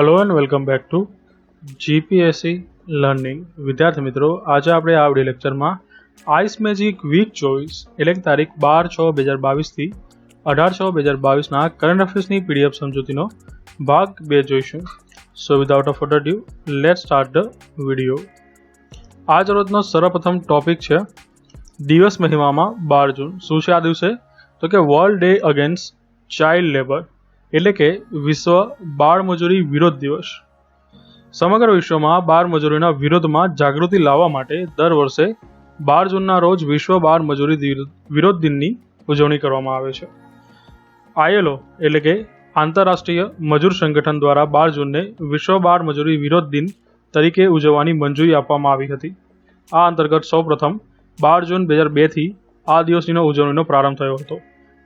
Hello and welcome back to GPSC learning विद्यार्थी मित्रों आज આપણે આ વિડિયો લેક્ચરમાં આઈસ મેજિક વીક 24 એટલે કે તારીખ 12/6/2022 થી 18/6/2022 ના કરંટ અફેર્સની પીડીએફ સમજૂતીનો ભાગ 2 જોઈશું. So without a further due let's start the video. આજ રોજનો સર્વપ્રથમ ટોપિક છે દિવસ મહિમામાં 12 જૂન. શું છે આ દિવસે? તો કે world day against child labour એટલે કે વિશ્વ બાળ મજૂરી વિરોધ દિવસ. સમગ્ર વિશ્વમાં બાળ મજૂરીના વિરોધમાં જાગૃતિ લાવવા માટે દર વર્ષે 12 જૂનના રોજ વિશ્વ બાળ મજૂરી વિરોધ દિનની ઉજવણી કરવામાં આવે છે. આઈએલઓ એટલે કે આંતરરાષ્ટ્રીય મજૂર સંગઠન દ્વારા 12 જૂનને વિશ્વ બાળ મજૂરી વિરોધ દિન તરીકે ઉજવવાની મંજૂરી આપવામાં આવી હતી. આ અંતર્ગત સૌપ્રથમ 12 જૂન 2002 થી આ દિવસની ઉજવણીનો પ્રારંભ થયો હતો.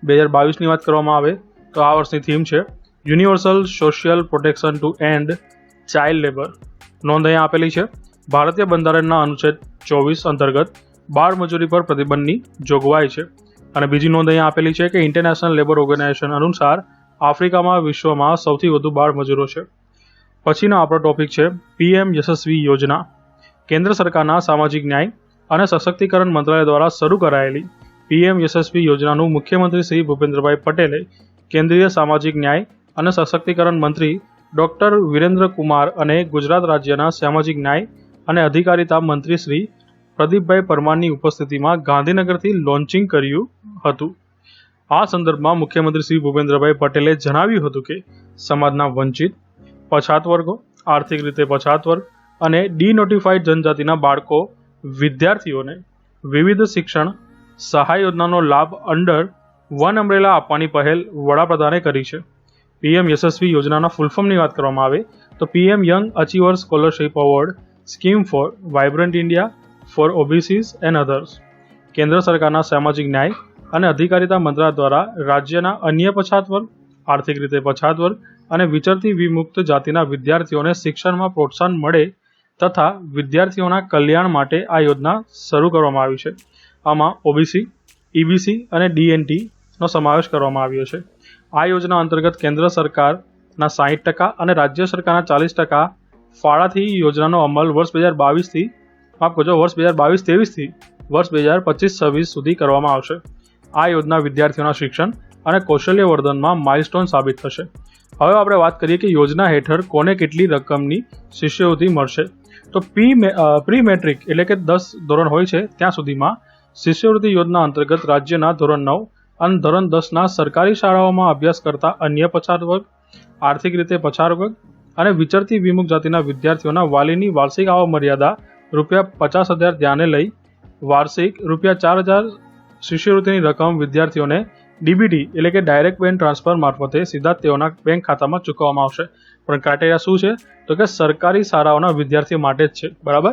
2022ની વાત કરવામાં આવે તો આ વર્ષની થીમ છે universal social protection to end child labour. નોંધ અહીં આપેલી છે. ભારતીય બંધારણના અનુચ્છેદ 24 અંતર્ગત બાળ મજૂરી પર પ્રતિબંધની જોગવાઈ છે. અને બીજી નોંધ અહીં આપેલી છે કે ઇન્ટરનેશનલ લેબર ઓર્ગેનાઇઝેશન અનુસાર આફ્રિકામાં વિશ્વમાં સૌથી વધુ બાળ મજૂરો છે. પછીનો આપણો ટોપિક છે પીએમ યશસ્વી યોજના. કેન્દ્ર સરકારના સામાજિક ન્યાય અને સશક્તિકરણ મંત્રાલય દ્વારા શરૂ કરાયેલી પીએમ યશસ્વી યોજનાનું મુખ્યમંત્રી શ્રી ભૂપેન્દ્રભાઈ પટેલે કેન્દ્રીય સામાજિક ન્યાય અને સશક્તિકરણ મંત્રી ડૉક્ટર વિરેન્દ્ર કુમાર અને ગુજરાત રાજ્યના સામાજિક ન્યાય અને અધિકારિતા મંત્રી શ્રી પ્રદીપભાઈ પરમારની ઉપસ્થિતિમાં ગાંધીનગરથી લોન્ચિંગ કર્યું હતું. આ સંદર્ભમાં મુખ્યમંત્રી શ્રી ભૂપેન્દ્રભાઈ પટેલે જણાવ્યું હતું કે સમાજના વંચિત, પછાત વર્ગો, આર્થિક રીતે પછાત વર્ગ અને ડીનોટિફાઈડ જનજાતિના બાળકો વિદ્યાર્થીઓને વિવિધ શિક્ષણ સહાય યોજનાનો લાભ અંડર વન અમ્બ્રેલા આપવાની પહેલ વડાપ્રધાને કરી છે. પીએમ યશસ્વી યોજનાના ફૂલ ફોર્મની વાત કરવામાં આવે તો PM young achiever scholarship award scheme for vibrant India for OBCs and others. કેન્દ્ર સરકારના સામાજિક ન્યાય અને અધિકારિતા મંત્રાલય દ્વારા રાજ્યના અન્ય પછાત વર્ગ, આર્થિક રીતે પછાત વર્ગ અને વિચરતી વિમુક્ત જાતિના વિદ્યાર્થીઓને શિક્ષણમાં પ્રોત્સાહન મળે તથા વિદ્યાર્થીઓના કલ્યાણ માટે આ યોજના શરૂ કરવામાં આવી છે. આમાં ઓબીસી, ઈબીસી અને ડીએનટીનો સમાવેશ કરવામાં આવ્યો છે. આ યોજના અંતર્ગત કેન્દ્ર સરકારના 60% અને રાજ્ય સરકારના 40% ફાળાથી યોજનાનો અમલ વર્ષ 2022-23 થી વર્ષ 2025-26 સુધી કરવામાં આવશે. આ યોજના વિદ્યાર્થીઓના શિક્ષણ અને કૌશલ્યવર્ધનમાં માઇલસ્ટોન સાબિત થશે. હવે આપણે વાત કરીએ કે યોજના હેઠળ કોને કેટલી રકમની શિષ્યવૃત્તિ મળશે. તો પ્રી મેટ્રિક એટલે કે 10 ધોરણ હોય છે ત્યાં સુધીમાં શિષ્યવૃત્તિ યોજના અંતર્ગત રાજ્યના ધોરણ 9 અને ધોરણ 10ના સરકારી શાળાઓમાં અભ્યાસ કરતા અન્ય પછાત વર્ગ, આર્થિક રીતે પછાત વર્ગ અને વિચરતી વિમુક્ત જાતિના વિદ્યાર્થીઓના વાલીની વાર્ષિક આવક મર્યાદા ₹50,000 ધ્યાને લઈ વાર્ષિક ₹4,000 શિષ્યવૃત્તિની રકમ વિદ્યાર્થીઓને ડીબીટી એટલે કે ડાયરેક્ટ બેંક ટ્રાન્સફર મારફતે સીધા તેઓના બેંક ખાતામાં ચૂકવવામાં આવશે. પણ ક્રાઇટેરિયા શું છે? તો કે સરકારી શાળાઓના વિદ્યાર્થીઓ માટે જ છે. બરાબર.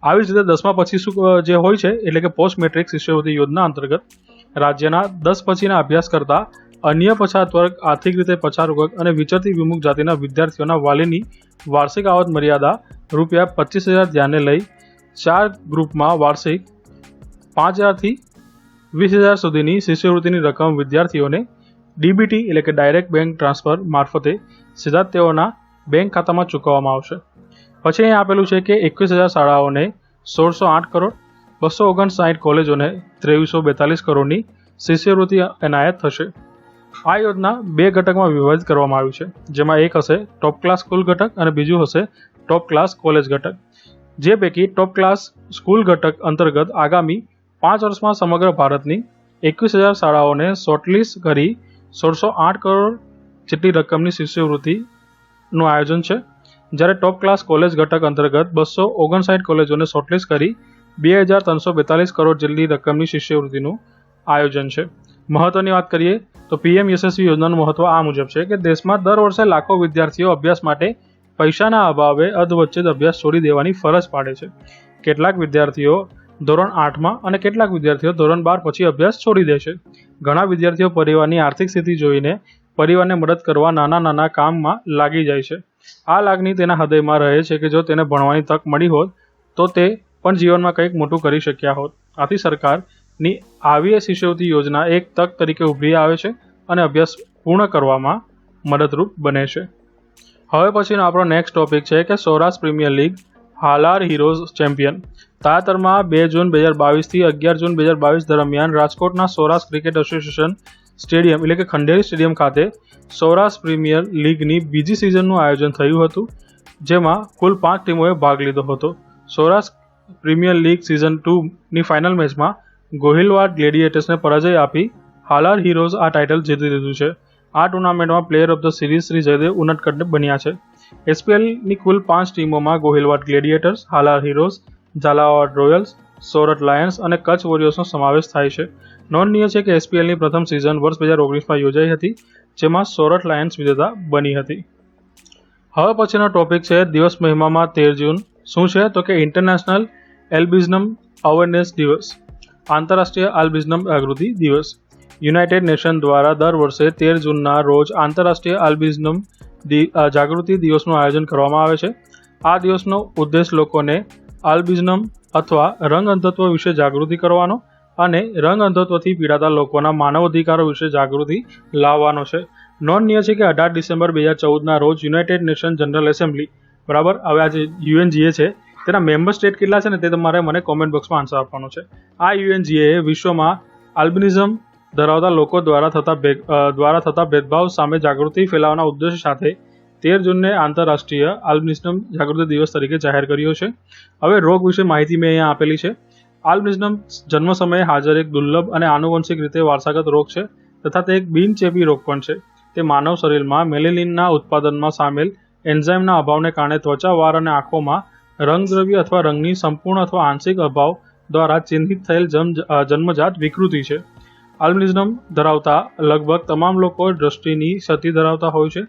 આવી જ રીતે 10મા પછી શું જે હોય છે એટલે કે પોસ્ટ મેટ્રિક શિષ્યવૃત્તિ યોજના અંતર્ગત રાજ્યના 10 પછીના અભ્યાસ કરતા અન્ય પછાત વર્ગ, આર્થિક રીતે પછાત વર્ગ અને વિચરતી વિમુક્ત જાતિના વિદ્યાર્થીઓના વાલીની વાર્ષિક આવક મર્યાદા ₹25,000 ધ્યાને લઈ 4 ગ્રુપમાં વાર્ષિક 5,000 થી 20,000 સુધીની શિષ્યવૃત્તિની રકમ વિદ્યાર્થીઓને ડીબીટી એટલે કે ડાયરેક્ટ બેંક ટ્રાન્સફર મારફતે સીધા તેઓના બેંક ખાતામાં ચૂકવવામાં આવશે. પછી અહીં આપેલું છે કે 21,000 શાળાઓને 1,608 કરોડ, 259 કોલેજોને 2,342 કરોડની શિષ્યવૃત્તિ એનાયત થશે. આ યોજના 2 ઘટકમાં વિભાજિત કરવામાં આવી છે, જેમાં એક હશે ટોપ ક્લાસ સ્કૂલ ઘટક અને બીજું હશે ટોપ ક્લાસ કોલેજ ઘટક. જે પૈકી ટોપ ક્લાસ સ્કૂલ ઘટક અંતર્ગત આગામી 5 વર્ષમાં સમગ્ર ભારતની 21,000 શાળાઓને શોર્ટલિસ્ટ કરી 1,608 કરોડ જેટલી રકમની શિષ્યવૃત્તિનું આયોજન છે. જ્યારે ટોપ ક્લાસ કોલેજ ઘટક અંતર્ગત 259 કોલેજોને શોર્ટલિસ્ટ કરી 2,342 કરોડ જેટલી રકમની શિષ્યવૃત્તિનું આયોજન છે. મહત્વની વાત કરીએ તો પીએમ યશસ્વી યોજનાનું મહત્વ આ મુજબ છે કે દેશમાં દર વર્ષે લાખો વિદ્યાર્થીઓ અભ્યાસ માટે પૈસાના અભાવે અધવચ્ચે જ અભ્યાસ છોડી દેવાની ફરજ પાડે છે. કેટલાક વિદ્યાર્થીઓ ધોરણ 8માં અને કેટલાક વિદ્યાર્થીઓ ધોરણ 12 પછી અભ્યાસ છોડી દે છે. ઘણા વિદ્યાર્થીઓ પરિવારની આર્થિક સ્થિતિ જોઈને પરિવારને મદદ કરવા નાના કામમાં લાગી જાય છે. આ લાગણી તેના હૃદયમાં રહે છે કે જો તેને ભણવાની તક મળી હોત તો તે પણ જીવનમાં કંઈક મોટું કરી શક્યા હોત. આથી સરકારની આવી શિષ્યવૃત્તિ યોજના એક તક તરીકે ઉભરી આવે છે અને અભ્યાસ પૂર્ણ કરવામાં મદદરૂપ બને છે. હવે પછીનો આપણો નેક્સ્ટ ટોપિક છે કે Saurashtra premier league Halar heroes champion. તાજેતરમાં 2 જૂન 2022 થી 11 જૂન 2022 દરમિયાન રાજકોટના સૌરાષ્ટ્ર ક્રિકેટ એસોસિએશન સ્ટેડિયમ એટલે કે ખંડેરી સ્ટેડિયમ ખાતે સૌરાષ્ટ્ર પ્રીમિયર લીગની બીજી સિઝનનું આયોજન થયું હતું, જેમાં કુલ 5 ટીમોએ ભાગ લીધો હતો. સૌરાષ્ટ્ર પ્રીમિયર લીગ સિઝન 2ની ફાઇનલ મેચમાં ગોહિલવાડ ગ્લેડિએટર્સને પરાજય આપી હાલાર હીરોઝ આ ટાઇટલ જીતી લીધું છે. આ ટુર્નામેન્ટમાં player of the series Shri Jaydev Unadkat બન્યા છે. એસપીએલની કુલ 5 ટીમોમાં Gohilwad gladiators, Halar heroes, Zalawad royals, Sorath lions અને કચ્છ વોરિયર્સનો સમાવેશ થાય છે. નોંધનીય છે કે એસપીએલની પ્રથમ સિઝન વર્ષ 2019માં યોજાઈ હતી, જેમાં સોરઠ લાયન્સ વિજેતા બની હતી. હવે પછીનો ટોપિક છે દિવસ મહિમામાં 13 જૂન શું છે તો કે ઇન્ટરનેશનલ એલ્બિઝમ અવેરનેસ દિવસ, આંતરરાષ્ટ્રીય આલ્બિઝમ જાગૃતિ દિવસ. યુનાઇટેડ નેશન દ્વારા દર વર્ષે 13 જૂનના રોજ આંતરરાષ્ટ્રીય આલ્બિઝમ જાગૃતિ દિવસનું આયોજન કરવામાં આવે છે. આ દિવસનો ઉદ્દેશ લોકોને આલ્બિઝમ અથવા રંગ અંધત્વ વિશે જાગૃતિ કરવાનો અને રંગ અંધત્વથી પીડાતા લોકોના માનવ અધિકારો વિશે જાગૃતિ લાવવાનો છે. નોંધનીય છે કે 18 ડિસેમ્બર 2014ના રોજ યુનાઇટેડ નેશન જનરલ એસેમ્બલી, બરાબર, હવે આ જે યુએનજીએ છે તેના મેમ્બર સ્ટેટ કેટલા છે ને તે તમારે મને કોમેન્ટ બોક્સમાં આન્સર આપવાનો છે. આ યુએનજીએ વિશ્વમાં આલ્બિનિઝમ ધરાવતા લોકો દ્વારા થતા ભેદભાવ સામે જાગૃતિ ફેલાવવાના ઉદ્દેશ સાથે 13 જૂનને આંતરરાષ્ટ્રીય આલ્બિનિઝમ જાગૃતિ દિવસ તરીકે જાહેર કર્યો છે. હવે રોગ વિશે માહિતી મેં અહીંયા આપેલી છે. આલ્બિનિઝમ જન્મ સમયે હાજર એક દુર્લભ અને આનુવંશિક રીતે વારસાગત રોગ છે તથા તે એક બિનચેપી રોગ પણ છે. તે માનવ શરીરમાં મેલેનિનના ઉત્પાદનમાં સામેલ એન્ઝાઇમના અભાવને કારણે ત્વચા, વાળ અને આંખોમાં રંગદ્રવ્ય અથવા રંગની સંપૂર્ણ અથવા આંશિક અભાવ દ્વારા ચિહ્નિત થયેલ જન્મજાત વિકૃતિ છે. આલ્બિનિઝમ ધરાવતા લગભગ તમામ લોકો દ્રષ્ટિની ક્ષતિ ધરાવતા હોય છે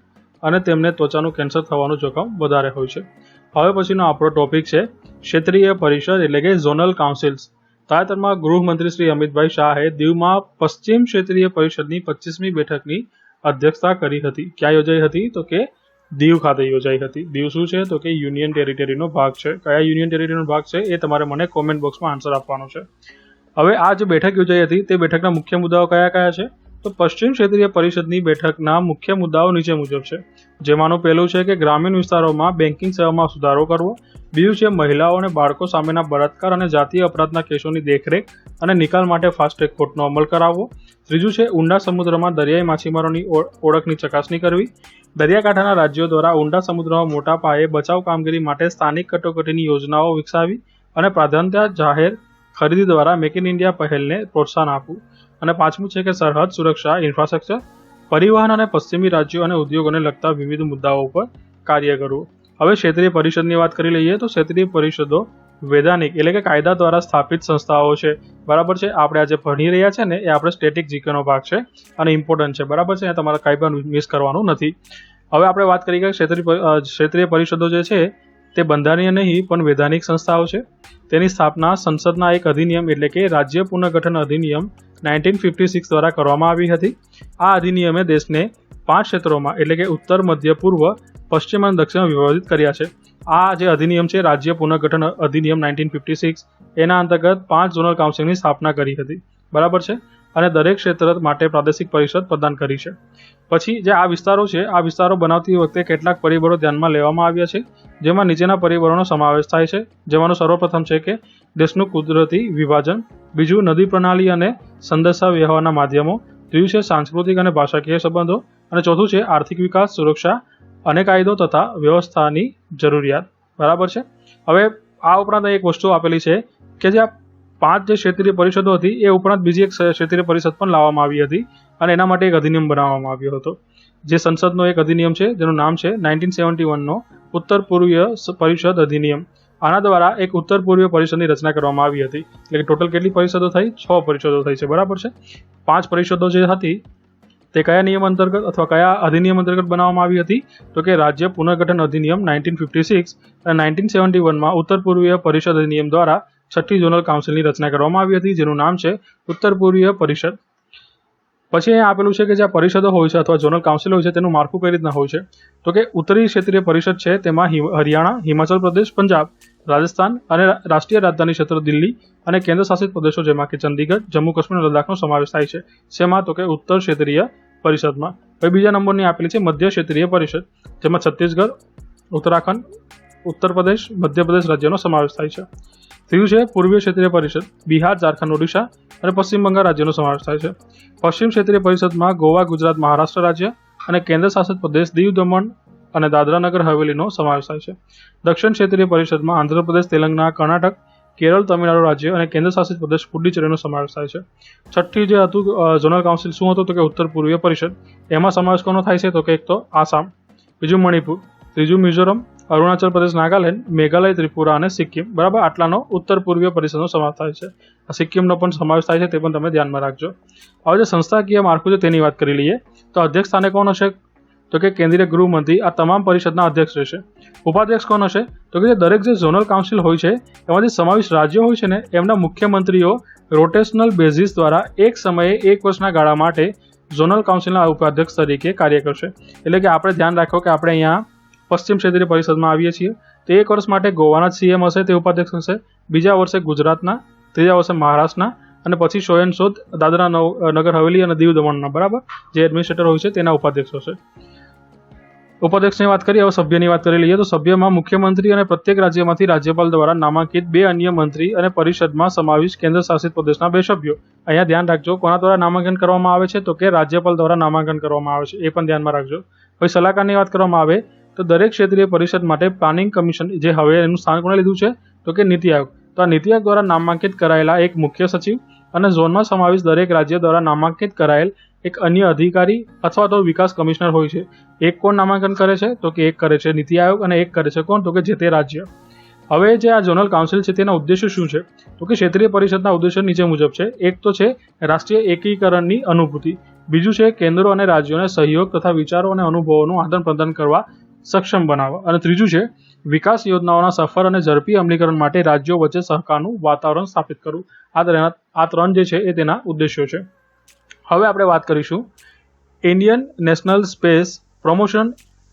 અને તેમને ત્વચાનું કેન્સર થવાનું જોખમ વધારે હોય છે. હવે પછીનો આપણો ટોપિક છે ક્ષેત્રીય પરિષદ એટલે કે ઝોનલ કાઉન્સિલ્સ. તાજેતરમાં ગૃહમંત્રી શ્રી અમિતભાઈ શાહે દીવમાં પશ્ચિમ ક્ષેત્રીય પરિષદની 25મી બેઠકની અધ્યક્ષતા કરી હતી. ક્યાં યોજાઈ હતી તો કે દીવ ખાતે યોજાઈ હતી. દીવ શું છે તો કે યુનિયન ટેરિટરીનો ભાગ છે. કયા યુનિયન ટેરિટરીનો ભાગ છે એ તમારે મને કોમેન્ટ બોક્સમાં આન્સર આપવાનો છે. હવે આ જે બેઠક યોજાઈ હતી તે બેઠકના મુખ્ય મુદ્દાઓ કયા કયા છે તો પશ્ચિમ ક્ષેત્રીય પરિષદની બેઠકના મુખ્ય મુદ્દાઓ નીચે મુજબ છે, જેમાંનું પહેલું છે કે ગ્રામીણ વિસ્તારોમાં બેન્કિંગ સેવામાં સુધારો કરવો. બીજું છે મહિલાઓ અને બાળકો સામેના બળાત્કાર અને જાતીય અપરાધના કેસોની દેખરેખ અને નિકાલ માટે ફાસ્ટ ટ્રેક કોર્ટનો અમલ કરાવવો. ત્રીજું છે ઊંડા સમુદ્રમાં દરિયાઈ માછીમારોની ઓળખની ચકાસણી કરવી. દરિયાકાંઠાના રાજ્યો દ્વારા ઊંડા સમુદ્રમાં મોટા પાયે બચાવ કામગીરી માટે સ્થાનિક કટોકટીની યોજનાઓ વિકસાવી અને પ્રાધાન્યતા જાહેર ખરીદી દ્વારા મેક ઇન ઇન્ડિયા પહેલને પ્રોત્સાહન આપવું. અને પાંચમું છે કે સરહદ સુરક્ષા, ઇન્ફ્રાસ્ટ્રક્ચર, પરિવહન અને પશ્ચિમી રાજ્યો અને ઉદ્યોગોને લગતા વિવિધ મુદ્દાઓ પર કાર્ય કરવું. હવે ક્ષેત્રીય પરિષદની વાત કરી લઈએ તો ક્ષેત્રીય પરિષદો વૈધાનિક એટલે કે કાયદા દ્વારા સ્થાપિત સંસ્થાઓ છે, બરાબર છે. આપણે આજે ભણી રહ્યા છે ને એ આપણે સ્ટેટિક જીકેનો ભાગ છે અને ઇમ્પોર્ટન્ટ છે, બરાબર છે. તમારે કંઈ પણ મિસ કરવાનું નથી. હવે આપણે વાત કરીએ કે ક્ષેત્રીય પરિષદો જે છે તે બંધારણીય નહીં પણ વૈધાનિક સંસ્થાઓ છે. તેની સ્થાપના સંસદના એક અધિનિયમ એટલે કે રાજ્ય પુનર્ગઠન અધિનિયમ 1956 દ્વારા કરવામાં આવી હતી. આ અધિનિયમે દેશને 5 ક્ષેત્રોમાં એટલે કે ઉત્તર, મધ્ય, પૂર્વ, પશ્ચિમ અને દક્ષિણ વિભાજિત કર્યા છે. આ જે અધિનિયમ છે રાજ્ય પુનર્ગઠન અધિનિયમ 1956, એના અંતર્ગત 5 ઝોનલ કાઉન્સિલની સ્થાપના કરી હતી, બરાબર છે. અને દરેક ક્ષેત્ર માટે પ્રાદેશિક પરિષદ પ્રદાન કરી છે. પછી જે આ વિસ્તારો છે આ વિસ્તારો બનાવતી વખતે કેટલાક પરિબળો ધ્યાનમાં લેવામાં આવ્યા છે, જેમાં નીચેના પરિબળોનો સમાવેશ થાય છે. જેમાંનું સર્વપ્રથમ છે કે દેશનું કુદરતી વિભાજન, બીજું નદી પ્રણાલી અને સંદેશા વ્યવહારના માધ્યમો, ત્રીજું છે સાંસ્કૃતિક અને ભાષાકીય સંબંધો, અને ચોથું છે આર્થિક વિકાસ, સુરક્ષા અને કાયદો તથા વ્યવસ્થાની જરૂરિયાત, બરાબર છે. હવે આ ઉપરાંત એક વસ્તુ આપેલી છે કે જે આ 5 જે ક્ષેત્રીય પરિષદો હતી એ ઉપરાંત બીજી એક ક્ષેત્રીય પરિષદ પણ લાવવામાં આવી હતી અને એના માટે એક અધિનિયમ બનાવવામાં આવ્યો હતો. જે સંસદનો એક અધિનિયમ છે જેનું નામ છે 1971નો ઉત્તર પૂર્વીય પરિષદ અધિનિયમ. આના દ્વારા એક ઉત્તર પૂર્વીય પરિષદની રચના કરવામાં આવી હતી. એટલે કે ટોટલ કેટલી પરિષદો થઈ? 6 પરિષદો થઈ છે, બરાબર છે. 5 પરિષદો જે હતી તે કયા નિયમ અંતર્ગત અથવા કયા અધિનિયમ અંતર્ગત બનાવવામાં આવી હતી તો કે રાજ્ય પુનર્ગઠન અધિનિયમ 1956 અને 1971માં ઉત્તર પૂર્વીય પરિષદ અધિનિયમ દ્વારા 6ઠ્ઠી ઝોનલ કાઉન્સિલની રચના કરવામાં આવી હતી, જેનું નામ છે ઉત્તર પૂર્વીય પરિષદ. પછી અહીંયા આપેલું છે કે જે પરિષદો હોય છે અથવા ઝોનલ કાઉન્સિલ હોય છે તેનું માળખું કઈ રીતના હોય છે તો કે ઉત્તરી ક્ષેત્રીય પરિષદ છે તેમાં હરિયાણા, હિમાચલ પ્રદેશ, પંજાબ, રાજસ્થાન અને રાષ્ટ્રીય રાજધાની ક્ષેત્ર દિલ્હી અને કેન્દ્ર શાસિત પ્રદેશો જેમાં કે ચંદીગઢ, જમ્મુ કાશ્મીર અને લદ્દાખનો સમાવેશ થાય છે. શેમાં તો કે ઉત્તર ક્ષેત્રીય પરિષદમાં. હવે બીજા નંબરની આપેલી છે મધ્ય ક્ષેત્રીય પરિષદ, જેમાં છત્તીસગઢ, ઉત્તરાખંડ, ઉત્તર પ્રદેશ, મધ્યપ્રદેશ રાજ્યનો સમાવેશ થાય છે. ત્રીજું છે પૂર્વીય ક્ષેત્રીય પરિષદ, બિહાર, ઝારખંડ, ઓડિશા અને પશ્ચિમ બંગાળ રાજ્યનો સમાવેશ થાય છે. પશ્ચિમ ક્ષેત્રીય પરિષદમાં ગોવા, ગુજરાત, મહારાષ્ટ્ર રાજ્ય અને કેન્દ્ર શાસિત પ્રદેશ દીવ, દમણ અને દાદરા નગર હવેલીનો સમાવેશ થાય છે. દક્ષિણ ક્ષેત્રીય પરિષદમાં આંધ્રપ્રદેશ, તેલંગાણા, કર્ણાટક, કેરળ, તમિલનાડુ રાજ્ય અને કેન્દ્ર શાસિત પ્રદેશ પુડુચેરીનો સમાવેશ થાય છે. છઠ્ઠી જે હતું ઝોનલ કાઉન્સિલ શું હતું તો કે ઉત્તર પૂર્વીય પરિષદ. એમાં સમાવેશ કોનો થાય છે તો કે એક તો આસામ, બીજું મણિપુર, ત્રીજું મિઝોરમ, અરુણાચલ પ્રદેશ, નાગાલેન્ડ, મેઘાલય, ત્રિપુરા અને સિક્કિમ. બરાબર, આટલાનો ઉત્તર પૂર્વીય પરિષદનો સમાવેશ થાય છે. સિક્કિમનો પણ સમાવેશ થાય છે, તે પણ તમે ધ્યાનમાં રાખજો. હવે જે સંસ્થાકીય માળખું છે તેની વાત કરી લઈએ તો અધ્યક્ષ સ્થાને કોણ હશે તો કે કેન્દ્રીય ગૃહમંત્રી આ તમામ પરિષદના અધ્યક્ષ રહેશે. ઉપાધ્યક્ષ કોણ હશે તો કે દરેક જે ઝોનલ કાઉન્સિલ હોય છે એમાંથી સમાવિષ્ટ રાજ્યો હોય છે ને એમના મુખ્યમંત્રીઓ રોટેશનલ બેઝિસ દ્વારા એક સમયે 1 વર્ષના ગાળા માટે ઝોનલ કાઉન્સિલના ઉપાધ્યક્ષ તરીકે કાર્ય કરશે. એટલે કે આપણે ધ્યાન રાખો કે આપણે અહીંયા પશ્ચિમ ક્ષેત્રીય પરિષદમાં આવીએ છીએ તો 1 વર્ષ માટે ગોવાના સીએમ હશે, તે ઉપાધ્યક્ષ હશે, બીજા વર્ષે ગુજરાતના, ત્રીજા વર્ષે મહારાષ્ટ્રના અને પછી શોધ દાદરા નગર હવેલી અને દીવ દમણના બરાબર જે એડમિનિસ્ટ્રેટર હોય છે તેના ઉપાધ્યક્ષ હશે. ઉપાધ્યક્ષની વાત કરીએ, હવે સભ્યની વાત કરી લઈએ તો સભ્યમાં મુખ્યમંત્રી અને પ્રત્યેક રાજ્યમાંથી રાજ્યપાલ દ્વારા નામાંકિત 2 અન્ય મંત્રી અને પરિષદમાં સમાવિષ્ટ કેન્દ્ર શાસિત પ્રદેશના 2 સભ્યો. અહીંયા ધ્યાન રાખજો કોના દ્વારા નામાંકન કરવામાં આવે છે તો કે રાજ્યપાલ દ્વારા નામાંકન કરવામાં આવે છે, એ પણ ધ્યાનમાં રાખજો. પછી સલાહકારની વાત કરવામાં આવે તો દરેક ક્ષેત્રીય પરિષદ માટે પ્લાનિંગ કમિશન, જે હવે એનું સ્થાન કોણે લીધું છે તો કે નીતિ આયોગ. તો આ નીતિ આયોગ દ્વારા નામાંકિત કરાયેલા એક મુખ્ય સચિવ અને ઝોનમાં સમાવિષ્ટ દરેક રાજ્ય દ્વારા નામાંકિત કરાયેલ એક અન્ય અધિકારી અથવા તો વિકાસ કમિશનર હોય છે. એક કોણ નામાંકન કરે છે તો કે એક કરે છે નીતિ આયોગ અને એક કરે છે કોણ તો કે જે તે રાજ્ય. હવે જે આ ઝોનલ કાઉન્સિલ છે તેના ઉદ્દેશો શું છે તો કે ક્ષેત્રીય પરિષદના ઉદ્દેશો નીચે મુજબ છે. એક તો છે રાષ્ટ્રીય એકીકરણની અનુભૂતિ, બીજું છે કેન્દ્રો અને રાજ્યોને સહયોગ તથા વિચારો અને અનુભવોનું આદાન પ્રદાન કરવા સક્ષમ બનાવવા, અને ત્રીજું છે વિકાસ યોજનાઓના સફળ અને ઝડપી અમલીકરણ માટે રાજ્યો વચ્ચે સહકારનું વાતાવરણ સ્થાપિત કરવું. આ 3 જે છે એ તેના ઉદ્દેશ્યો છે. હવે આપણે વાત કરીશું Indian national space promotion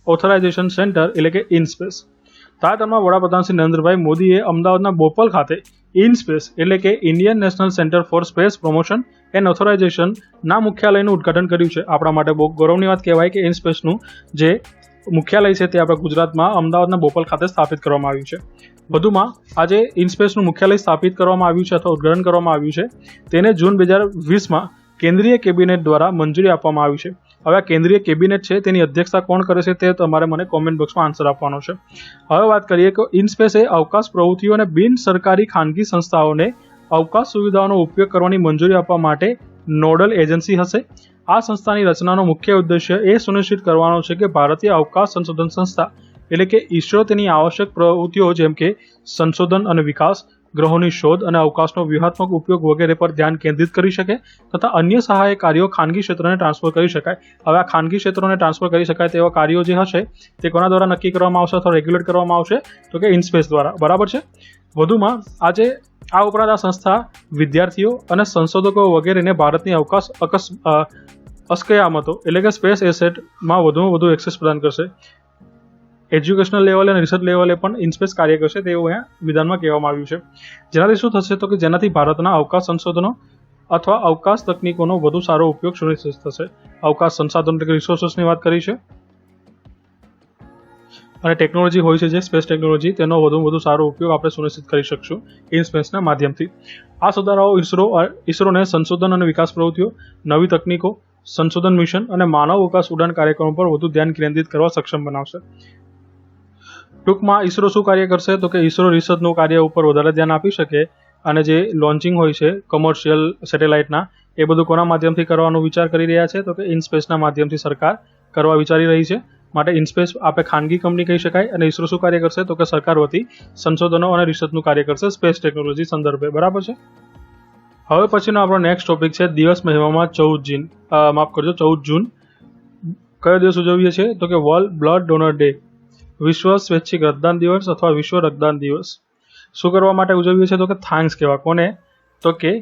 authorisation centre એટલે કે ઇનસ્પેસ. તાજેતરમાં વડાપ્રધાન શ્રી નરેન્દ્રભાઈ મોદીએ અમદાવાદના બોપલ ખાતે ઇનસ્પેસ એટલે કે Indian national centre for space promotion and authorisation ના મુખ્યાલયનું ઉદ્ઘાટન કર્યું છે. આપણા માટે બહુ ગૌરવની વાત કહેવાય કે ઇનસ્પેસનું જે મુખ્યાલય છે તે આપણા ગુજરાતમાં અમદાવાદના બોપલ ખાતે સ્થાપિત કરવામાં આવ્યું છે. વધુમાં આજે ઇનસ્પેસનું મુખ્યાલય સ્થાપિત કરવામાં આવ્યું છે અથવા ઉદ્ઘાટન કરવામાં આવ્યું છે તેને જૂન 2020માં કેન્દ્રીય કેબિનેટ દ્વારા મંજૂરી આપવામાં આવી છે. હવે આ કેન્દ્રીય કેબિનેટ છે તેની અધ્યક્ષતા કોણ કરે છે તે તમારે મને કોમેન્ટ બોક્સમાં આન્સર આપવાનો છે. હવે વાત કરીએ કે ઇનસ્પેસ એ અવકાશ પ્રવૃત્તિઓ અને બિન સરકારી ખાનગી સંસ્થાઓને અવકાશ સુવિધાઓનો ઉપયોગ કરવાની મંજૂરી આપવા માટે નોડલ એજન્સી હશે. આ સંસ્થાની રચનાનો મુખ્ય ઉદ્દેશ્ય એ સુનિશ્ચિત કરવાનો છે કે ભારતીય અવકાશ સંશોધન સંસ્થા એટલે કે ઇસરો તેની આવશ્યક પ્રવૃત્તિઓ જેમ કે સંશોધન અને વિકાસ, ગ્રહોની શોધ અને અવકાશનો વ્યૂહાત્મક ઉપયોગ વગેરે પર ધ્યાન કેન્દ્રિત કરી શકે તથા અન્ય સહાયક કાર્યો ખાનગી ક્ષેત્રને ટ્રાન્સફર કરી શકાય. હવે આ ખાનગી ક્ષેત્રોને ટ્રાન્સફર કરી શકાય તેવા કાર્યો જે હશે તે કોના દ્વારા નક્કી કરવામાં આવશે અથવા રેગ્યુલેટ કરવામાં આવશે તો કે ઇનસ્પેસ દ્વારા. બરાબર છે. વધુમાં આજે આ ઉપરાંત આ સંસ્થા વિદ્યાર્થીઓ અને સંશોધકો વગેરેને ભારતની અવકાશ અસ્કયામતો એટલે કે સ્પેસ એસેટમાં વધુમાં વધુ એક્સેસ પ્રદાન કરશે. એજ્યુકેશનલ લેવલે અને રિસર્ચ લેવલે પણ ઇનસ્પેસ કાર્ય કરશે તેવું અહીંયા વિધાનમાં કહેવામાં આવ્યું છે. જેનાથી શું થશે તો કે જેનાથી ભારતના અવકાશ સંશોધનો અથવા અવકાશ તકનીકોનો વધુ સારો ઉપયોગ સુનિશ્ચિત થશે. અવકાશ સંસાધનો એટલે કે રિસોર્સિસની વાત કરી છે અને ટેકનોલોજી હોય છે જે સ્પેસ ટેકનોલોજી તેનો વધુ સારો ઉપયોગ આપણે સુનિશ્ચિત કરી શકશું ઇનસ્પેસના માધ્યમથી. આ સુધારાઓ ઇસરોને સંશોધન અને વિકાસ પ્રવૃત્તિઓ, નવી તકનીકો, સંશોધન મિશન અને માનવ અવકાશ ઉડાન કાર્યક્રમો પર વધુ ધ્યાન કેન્દ્રિત કરવા સક્ષમ બનાવશે. ટૂંકમાં ઇસરો શું કાર્ય કરશે તો કે ઇસરો રિસર્ચનું કાર્ય ઉપર વધારે ધ્યાન આપી શકે અને જે લોન્ચિંગ હોય છે કમર્શિયલ સેટેલાઇટના એ બધું કોના માધ્યમથી કરવાનો વિચાર કરી રહ્યા છે તો કે ઇનસ્પેસના માધ્યમથી સરકાર કરવા વિચારી રહી છે. માટે ઇનસ્પેસ આપણે ખાનગી કંપની કહી શકાય અને ઇસરો શું કાર્ય કરશે તો કે સરકાર વતી સંશોધનો અને રિસર્ચનું કાર્ય કરશે સ્પેસ ટેકનોલોજી સંદર્ભે. બરાબર છે. હવે પછીનો આપણો નેક્સ્ટ ટોપિક છે દિવસ મહિનામાં 14 જૂન. કયો દિવસ ઉજવીએ છીએ તો કે વર્લ્ડ બ્લડ ડોનર ડે, વિશ્વ સ્વૈચ્છિક રક્તદાન દિવસ અથવા વિશ્વ રક્તદાન દિવસ. શું કરવા માટે ઉજવીએ છીએ તો કે થેન્ક્સ કહેવા કોને તો કે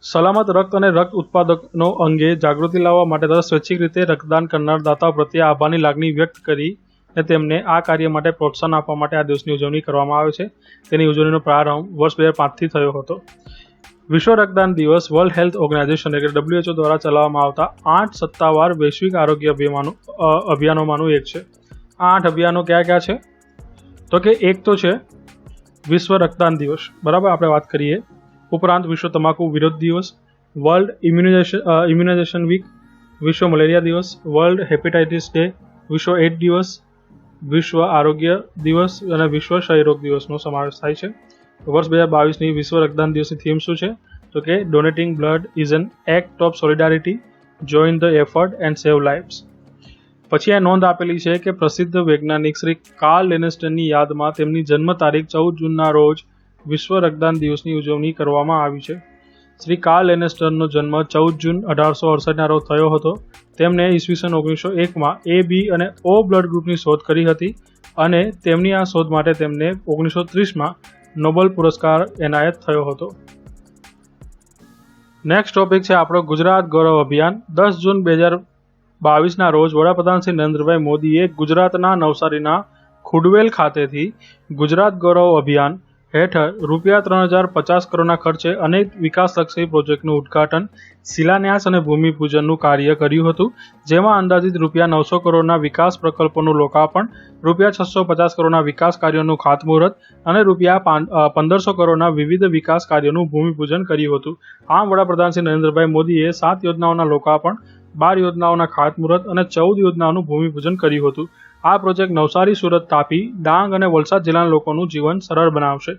સલામત રક્ત અને રક્ત ઉત્પાદનો અંગે જાગૃતિ લાવવા માટે તથા સ્વૈચ્છિક રીતે રક્તદાન કરનાર દાતાઓ પ્રત્યે આભારની લાગણી વ્યક્ત કરીને તેમને આ કાર્ય માટે પ્રોત્સાહન આપવા માટે આ દિવસની ઉજવણી કરવામાં આવે છે. તેની ઉજવણીનો પ્રારંભ વર્ષ 2005થી થયો હતો. વિશ્વ રક્તદાન દિવસ વર્લ્ડ હેલ્થ ઓર્ગેનાઇઝેશન એટલે કે WHO દ્વારા ચલાવવામાં આવતા 8 સત્તાવાર વૈશ્વિક આરોગ્ય અભિયાનોમાંનું એક છે. આ 8 અભિયાનો કયા કયા છે? તો કે એક તો છે વિશ્વ રક્તદાન દિવસ, બરાબર, આપણે વાત કરીએ. ઉપરાંત વિશ્વ તમાકુ વિરોધ દિવસ, વર્લ્ડ ઇમ્યુનાઇઝેશન વીક, વિશ્વ મલેરિયા દિવસ, વર્લ્ડ હેપેટાઇટિસ ડે, વિશ્વ એઇડ્સ દિવસ, વિશ્વ આરોગ્ય દિવસ અને વિશ્વ ક્ષયરોગ દિવસનો સમાવેશ થાય છે. વર્ષ 2022ની વિશ્વ રક્તદાન દિવસની થીમ શું છે? તો કે donating blood is an act of solidarity, join the effort and save lives. પછી આ નોંધ આપેલી છે કે પ્રસિદ્ધ વૈજ્ઞાનિક શ્રી કાર્લ લેનેસ્ટરની યાદમાં તેમની જન્મ તારીખ 14 જૂનના રોજ વિશ્વ રક્તદાન દિવસની ઉજવણી કરવામાં આવી છે. શ્રી કાર્લ લેનેસ્ટરનો જન્મ 14 જૂન 1868ના રોજ થયો હતો. તેમણે ઈસવીસન 1901માં A, B અને O બ્લડ ગ્રુપની શોધ કરી હતી અને તેમની આ શોધ માટે તેમને 1930માં નોબેલ પુરસ્કાર એનાયત થયો હતો. નેક્સ્ટ ટોપિક છે આપણો ગુજરાત ગૌરવ અભિયાન. 10 જૂન 2022ના રોજ વડાપ્રધાન શ્રી નરેન્દ્રભાઈ મોદીએ ગુજરાતના નવસારીના ખુડવેલ ખાતેથી ગુજરાત ગૌરવ અભિયાન હેઠળ ₹3050 કરોડના ખર્ચે અનેક વિકાસલક્ષી પ્રોજેક્ટનું ઉદ્ઘાટન, શિલાન્યાસ અને ભૂમિપૂજનનું કાર્ય કર્યું હતું, જેમાં અંદાજિત ₹900 કરોડના વિકાસ પ્રકલ્પોનું લોકાર્પણ, ₹650 કરોડના વિકાસ કાર્યોનું ખાતમુહૂર્ત અને ₹1500 કરોડના વિવિધ વિકાસ કાર્યોનું ભૂમિપૂજન કર્યું હતું. આમ વડાપ્રધાન શ્રી નરેન્દ્રભાઈ મોદીએ 7 યોજનાઓના લોકાર્પણ, 12 યોજનાઓના ખાતમુહૂર્ત અને 14 યોજનાઓનું ભૂમિપૂજન કર્યું હતું. આ પ્રોજેક્ટ નવસારી, સુરત, તાપી, ડાંગ અને વલસાડ જિલ્લાના લોકોનું જીવન સરળ બનાવશે.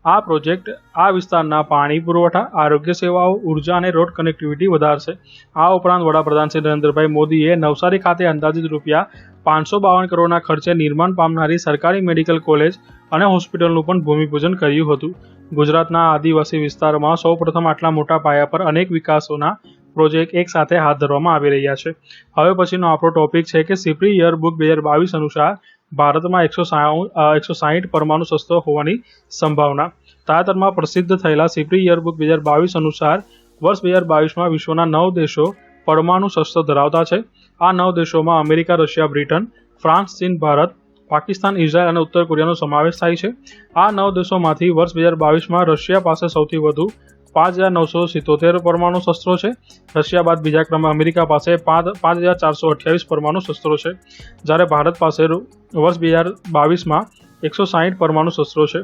આ પ્રોજેક્ટ આ વિસ્તારના પાણી પુરવઠા, આરોગ્ય સેવાઓ, ઉર્જા અને રોડ કનેક્ટિવિટી વધારશે. આ ઉપરાંત વડાપ્રધાન શ્રી નરેન્દ્રભાઈ મોદીએ નવસારી ખાતે અંદાજિત ₹552 કરોડના ખર્ચે નિર્માણ પામનારી સરકારી મેડિકલ કોલેજ અને હોસ્પિટલનું પણ ભૂમિપૂજન કર્યું હતું. ગુજરાતના આદિવાસી વિસ્તારમાં સૌપ્રથમ આટલા મોટા પાયા પર અનેક વિકાસોના પ્રોજેક્ટ એક સાથે હાથ ધરવામાં આવી રહ્યા છે. હવે પછીનો આપણો ટોપિક છે કે સિપ્રી યર બુક 2022 અનુસાર ભારતમાં 160 પરમાણુ શસ્ત્રો હોવાની સંભાવના. તાજેતરમાં પ્રસિદ્ધ થયેલા સિપ્રી યર બુક 2022 અનુસાર વર્ષ 2022માં વિશ્વના 9 દેશો પરમાણુ શસ્ત્રો ધરાવતા છે. આ 9 દેશોમાં અમેરિકા, રશિયા, બ્રિટન, ફ્રાન્સ, ચીન, ભારત, પાકિસ્તાન, ઇઝરાયલ અને ઉત્તર કોરિયાનો સમાવેશ થાય છે. આ 9 દેશોમાંથી વર્ષ 2022માં રશિયા પાસે સૌથી વધુ 5977 પરમાણુ શસ્ત્રો છે. રશિયા બાદ બીજા ક્રમે અમેરિકા પાસે 5428 પરમાણુ શસ્ત્રો છે, જ્યારે ભારત પાસે વર્ષ 2022માં 160 પરમાણુ શસ્ત્રો છે.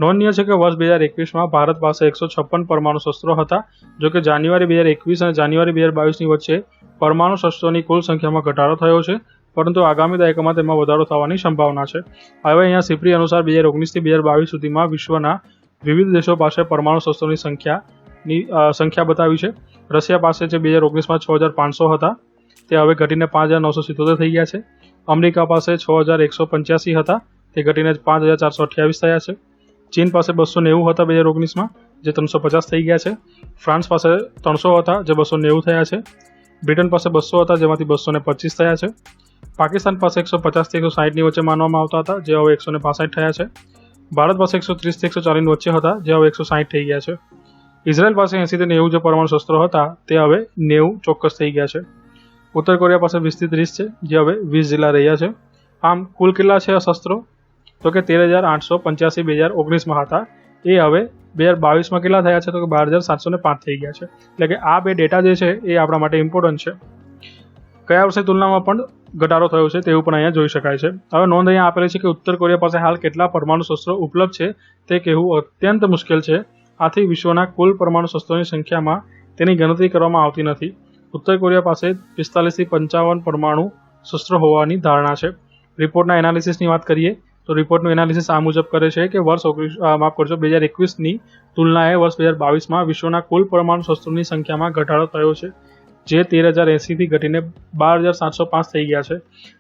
નોંધનીય છે કે વર્ષ 2021માં ભારત પાસે 156 પરમાણુ શસ્ત્રો હતા. જોકે જાન્યુઆરી 2021 અને જાન્યુઆરી 2022ની વચ્ચે પરમાણુ શસ્ત્રોની કુલ સંખ્યામાં ઘટાડો થયો છે, પરંતુ આગામી દાયકામાં તેમાં વધારો થવાની સંભાવના છે. હવે અહીંયા સિપ્રી અનુસાર 2019થી 2022 સુધીમાં વિશ્વના વિવિધ દેશો પાસે પરમાણુ શસ્ત્રોની સંખ્યા બતાવી છે. રશિયા પાસે જે 2019માં 6500 હતા, તે હવે ઘટીને 5977 થઈ ગયા છે. અમેરિકા પાસે 6185 હતા, તે ઘટીને 5428 થયા છે. ચીન પાસે 290 હતા 2019માં, જે 350 થઈ ગયા છે. ફ્રાન્સ પાસે 300 હતા, જે 290 થયા છે. બ્રિટન પાસે 200 હતા, જેમાંથી 225 થયા છે. પાકિસ્તાન પાસે 150થી 160ની વચ્ચે માનવામાં આવતા હતા, જે હવે 165 થયા છે. ભારત પાસે 130થી 140ની વચ્ચે હતા, જે હવે 160 થઈ ગયા છે. ઇઝરાયલ પાસે 80થી 90 જે પરમાણુ શસ્ત્રો હતા, તે હવે 90 ચોક્કસ થઈ ગયા છે. ઉત્તર કોરિયા પાસે 20થી 30 છે, જે હવે 20 જેટલા રહ્યા છે. આમ કુલ કેટલા છે શસ્ત્રો? તો કે 13885 2019માં હતા, એ હવે 2022માં કેટલા થયા છે? તો કે 12705 થઈ ગયા છે. એટલે કે આ બે ડેટા જે છે એ આપણા માટે ઇમ્પોર્ટન્ટ છે. કયા વર્ષની તુલનામાં પણ ઘટાડો થયો છે તેવું પણ અહીંયા જોઈ શકાય છે. હવે નોંધ અહીંયા આપેલી છે કે ઉત્તર કોરિયા પાસે હાલ કેટલા પરમાણુ શસ્ત્રો ઉપલબ્ધ છે તે કહેવું અત્યંત મુશ્કેલ છે. આથી વિશ્વના કુલ પરમાણુ શસ્ત્રોની સંખ્યામાં તેની ગણતરી કરવામાં આવતી નથી. ઉત્તર કોરિયા પાસે 45થી 55 પરમાણુ શસ્ત્રો હોવાની ધારણા છે. રિપોર્ટના એનાલિસિસની વાત કરીએ તો રિપોર્ટનું એનાલિસિસ આ મુજબ કરે છે કે વર્ષ 2021ની તુલનાએ વર્ષ 2022માં વિશ્વના કુલ પરમાણુ શસ્ત્રોની સંખ્યામાં ઘટાડો થયો છે, જે 13080થી ઘટીને 12705 થઈ ગયા છે.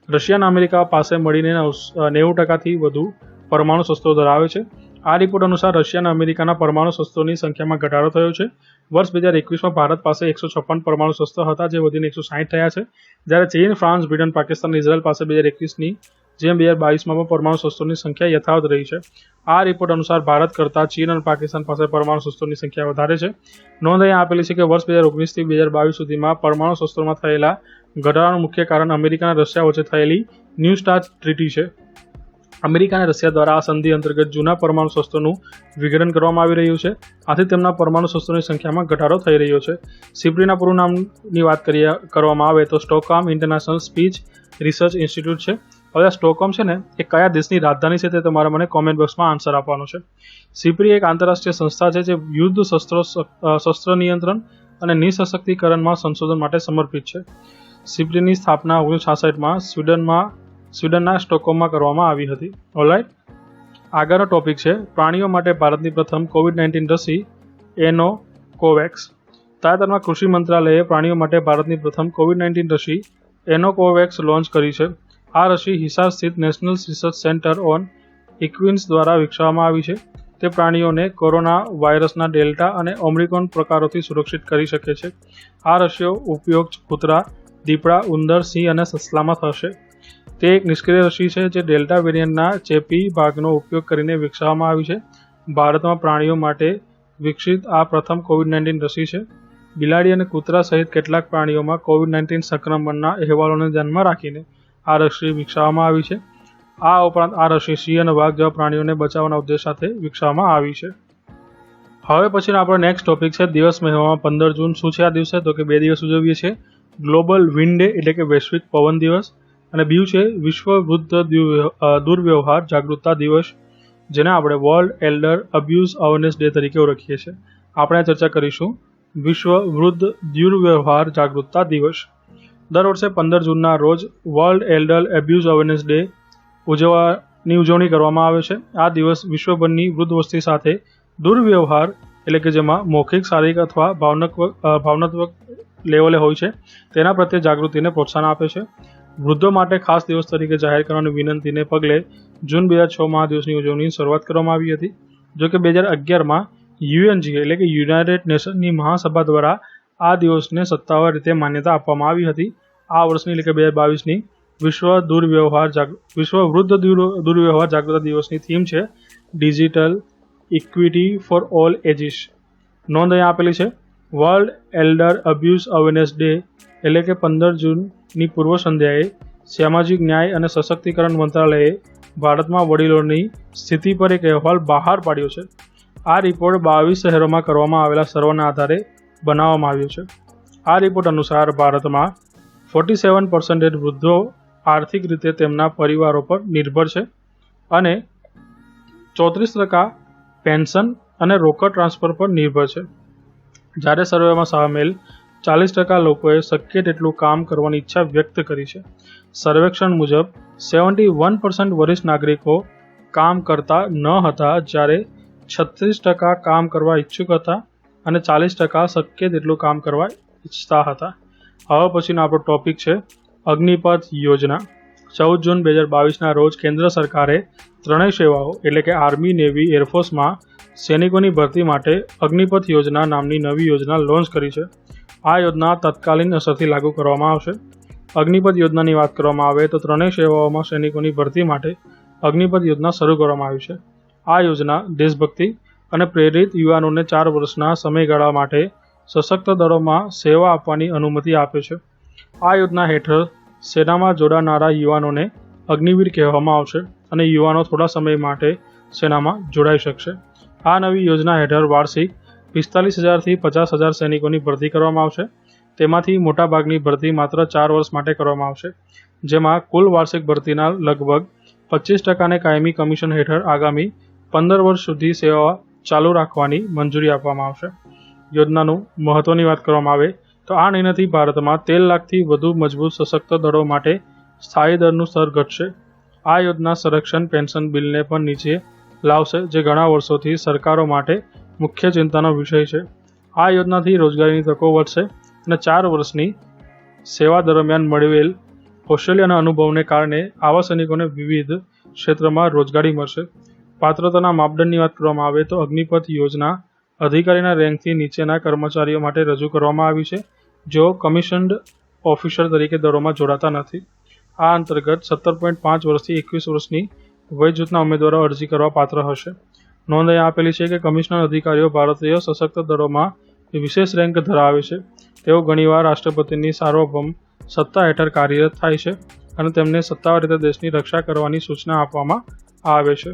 રશિયા અને અમેરિકા પાસે મળીને 90%થી વધુ પરમાણુ શસ્ત્રો ધરાવે છે. આ રિપોર્ટ અનુસાર રશિયા અને અમેરિકાના પરમાણુ શસ્ત્રોની સંખ્યામાં ઘટાડો થયો છે. વર્ષ 2021માં ભારત પાસે 156 પરમાણુ શસ્ત્રો હતા, જે વધીને 160 થયા છે, જ્યારે ચીન, ફ્રાન્સ, બ્રિટન, પાકિસ્તાન અને ઇઝરાયલ પાસે 2021ની જેમ 2022માં પણ પરમાણુ શસ્ત્રોની સંખ્યા યથાવત રહી છે. આ રિપોર્ટ અનુસાર ભારત કરતાં ચીન અને પાકિસ્તાન પાસે પરમાણુ શસ્ત્રોની સંખ્યા વધારે છે. નોંધ અહીંયા આપેલી છે કે વર્ષ 2019થી 2022 સુધીમાં પરમાણુ શસ્ત્રોમાં થયેલા ઘટાડાનું મુખ્ય કારણ અમેરિકા અને રશિયા વચ્ચે થયેલી ન્યૂ સ્ટાર્ટ ટ્રીટી છે. અમેરિકા અને રશિયા દ્વારા આ સંધિ અંતર્ગત જૂના પરમાણુ શસ્ત્રોનું વિઘટન કરવામાં આવી રહ્યું છે. આથી તેમના પરમાણુ શસ્ત્રોની સંખ્યામાં ઘટાડો થઈ રહ્યો છે. સિપ્રીના પૂરું નામની વાત કરવામાં આવે તો Stockholm international speech research institute છે. હવે આ સ્ટોકહોમ છે ને એ કયા દેશની રાજધાની છે તે તમારે મને કોમેન્ટ બોક્સમાં આન્સર આપવાનો છે. સિપ્રી એક આંતરરાષ્ટ્રીય સંસ્થા છે જે યુદ્ધ શસ્ત્ર નિયંત્રણ અને નિઃશસ્ત્રીકરણમાં સંશોધન માટે સમર્પિત છે. સિપ્રીની સ્થાપના 1966માં સ્વીડનના સ્ટોકહોમમાં કરવામાં આવી હતી. ઓલરાઈટ, આગળનો ટોપિક છે પ્રાણીઓ માટે ભારતની પ્રથમ કોવિડ-19 રસી એનોકોવેક્સ. તાજેતરમાં કૃષિ મંત્રાલયે પ્રાણીઓ માટે ભારતની પ્રથમ કોવિડ-19 રસી એનોકોવેક્સ લોન્ચ કરી છે. આ રસી હિસાર સ્થિત નેશનલ રિસર્ચ સેન્ટર ઓન ઇક્વિન્સ દ્વારા વિકસાવવામાં આવી છે. તે પ્રાણીઓને કોરોના વાયરસના ડેલ્ટા અને ઓમિક્રોન પ્રકારોથી સુરક્ષિત કરી શકે છે. આ રસીનો ઉપયોગ કૂતરા, દીપડા, ઉંદર, સિંહ અને સસલામાં થશે. તે એક નિષ્ક્રિય રસી છે જે ડેલ્ટા વેરિયન્ટના ચેપી ભાગનો ઉપયોગ કરીને વિકસાવવામાં આવી છે. ભારતમાં પ્રાણીઓ માટે વિકસિત આ પ્રથમ કોવિડ-19 રસી છે. બિલાડી અને કૂતરા સહિત કેટલાક પ્રાણીઓમાં કોવિડ-19 સંક્રમણના અહેવાલોને ધ્યાનમાં રાખીને આ રસી વિકસાવવામાં આવી છે. આ ઉપરાંત આ રસી સિંહ અને વાઘ જેવા પ્રાણીઓને બચાવવાના ઉદ્દેશ સાથે વિકસાવવામાં આવી છે. હવે પછીનો આપણો નેક્સ્ટ ટોપિક છે દિવસ મહિનામાં 15 જૂન. શું છે આ દિવસે? તો કે 2 દિવસ ઉજવીએ છીએ. ગ્લોબલ વિન્ડ ડે એટલે કે વૈશ્વિક પવન દિવસ, અને બીજું છે વિશ્વ વૃદ્ધ દુર્વ્યવહાર જાગૃતતા દિવસ, જેને આપણે world elder abuse awareness day તરીકે ઓળખીએ છીએ. આપણે ચર્ચા કરીશું વિશ્વ વૃદ્ધ દુર્વ્યવહાર જાગૃતતા દિવસ. દર વર્ષે 15 જૂનના રોજ world elder abuse awareness day ઉજવણી કરવામાં આવે છે. આ દિવસ વિશ્વભરની વૃદ્ધ વસ્તી સાથે દુર્વ્યવહાર એટલે કે જેમાં મૌખિક, શારીરિક અથવા ભાવનાત્મક લેવલે હોય છે તેના પ્રત્યે જાગૃતિને પ્રોત્સાહન આપે છે. વૃદ્ધો માટે ખાસ દિવસ તરીકે જાહેર કરવાની વિનંતીને પગલે જૂન 2006માં આ દિવસની ઉજવણીની શરૂઆત કરવામાં આવી હતી. જો કે 2011માં યુએનજી એટલે કે યુનાઇટેડ નેશનની મહાસભા દ્વારા આ દિવસને સત્તાવાર રીતે માન્યતા આપવામાં આવી હતી. આ વર્ષની એટલે કે 2022ની વિશ્વ વૃદ્ધ દુર્વ્યવહાર જાગૃતતા દિવસની થીમ છે digital equity for all ages. નોંધ અહીં આપેલી છે. World elder abuse awareness day એટલે કે 15 જૂનની પૂર્વ સંધ્યાએ સામાજિક ન્યાય અને સશક્તિકરણ મંત્રાલયે ભારતમાં વડીલોની સ્થિતિ પર એક અહેવાલ બહાર પાડ્યો છે. આ રિપોર્ટ 22 શહેરોમાં કરવામાં આવેલા સર્વેના આધારે બનાવવામાં આવ્યો છે. આ રિપોર્ટ અનુસાર ભારતમાં 47% વૃદ્ધો આર્થિક રીતે તેમના પરિવારો પર નિર્ભર છે અને 34% પેન્શન અને રોકડ ટ્રાન્સફર પર નિર્ભર છે. જ્યારે સર્વેમાં સામેલ 40% લોકોએ શક્ય તેટલું કામ કરવાની ઈચ્છા વ્યક્ત કરી છે. સર્વેક્ષણ મુજબ 71% વરિષ્ઠ નાગરિકો કામ કરતા ન હતા, જ્યારે 36% કામ કરવા ઈચ્છુક હતા અને 40% શક્ય તેટલું કામ કરવા ઈચ્છતા હતા. હવે પછીનો આપણો ટોપિક છે અગ્નિપથ યોજના. 14 જૂન 2022ના રોજ કેન્દ્ર સરકારે ત્રણેય સેવાઓ એટલે કે આર્મી, નેવી, એરફોર્સમાં સૈનિકોની ભરતી માટે અગ્નિપથ યોજના નામની નવી યોજના લોન્ચ કરી છે. આ યોજના તત્કાલીન અસરથી લાગુ કરવામાં આવશે. અગ્નિપથ યોજનાની વાત કરવામાં આવે તો ત્રણેય સેવાઓમાં સૈનિકોની ભરતી માટે અગ્નિપથ યોજના શરૂ કરવામાં આવી છે. આ યોજના દેશભક્તિ અને પ્રેરિત યુવાનોને 4 વર્ષના સમયગાળા માટે સશસ્ત્ર દળોમાં સેવા આપવાની અનુમતિ આપે છે. આ યોજના હેઠળ સેનામાં જોડાનારા યુવાનોને અગ્નિવીર કહેવામાં આવશે અને યુવાનો થોડા સમય માટે સેનામાં જોડાઈ શકશે. આ નવી યોજના હેઠળ વાર્ષિક 45,000થી 50,000 સૈનિકોની ભરતી કરવામાં આવશે. તેમાંથી મોટાભાગની ભરતી માત્ર 4 વર્ષ માટે કરવામાં આવશે, જેમાં કુલ વાર્ષિક ભરતીના લગભગ 25%ને કાયમી કમિશન હેઠળ આગામી 15 વર્ષ સુધી સેવા ચાલુ રાખવાની મંજૂરી આપવામાં આવશે. યોજનાનું મહત્વની વાત કરવામાં આવે તો આ નિર્ણયથી ભારતમાં 13 લાખથી વધુ મજબૂત સશસ્ત્ર દળો માટે સ્થાયી દળનું સ્તર ઘટશે. આ યોજના સંરક્ષણ પેન્શન બિલને પણ નીચે લાવશે, જે ઘણા વર્ષોથી સરકારો માટે મુખ્ય ચિંતાનો વિષય છે. આ યોજનાથી રોજગારીની તકો વધશે અને 4 વર્ષની સેવા દરમિયાન મળેલ કૌશલ્ય અને અનુભવને કારણે આવા સૈનિકોને વિવિધ ક્ષેત્રમાં રોજગારી મળશે. પાત્રતાના માપદંડની વાત કરવામાં આવે તો અગ્નિપથ યોજના અધિકારીના રેન્કથી નીચેના કર્મચારીઓ માટે રજૂ કરવામાં આવી છે, જેઓ કમિશન્ડ ઓફિસર તરીકે દળોમાં જોડાતા નથી. આ અંતર્ગત 17.5 વર્ષથી 21 વર્ષની વય જૂથના ઉમેદવારો અરજી કરવા પાત્ર હશે. નોંધ અહીં આપેલી છે કે કમિશનર અધિકારીઓ ભારતીય સશસ્ત્ર દળોમાં વિશેષ રેન્ક ધરાવે છે. તેઓ ઘણીવાર રાષ્ટ્રપતિની સાર્વભૌમ સત્તા હેઠળ કાર્યરત થાય છે અને તેમને સત્તાવાર રીતે દેશની રક્ષા કરવાની સૂચના આપવામાં આવે છે।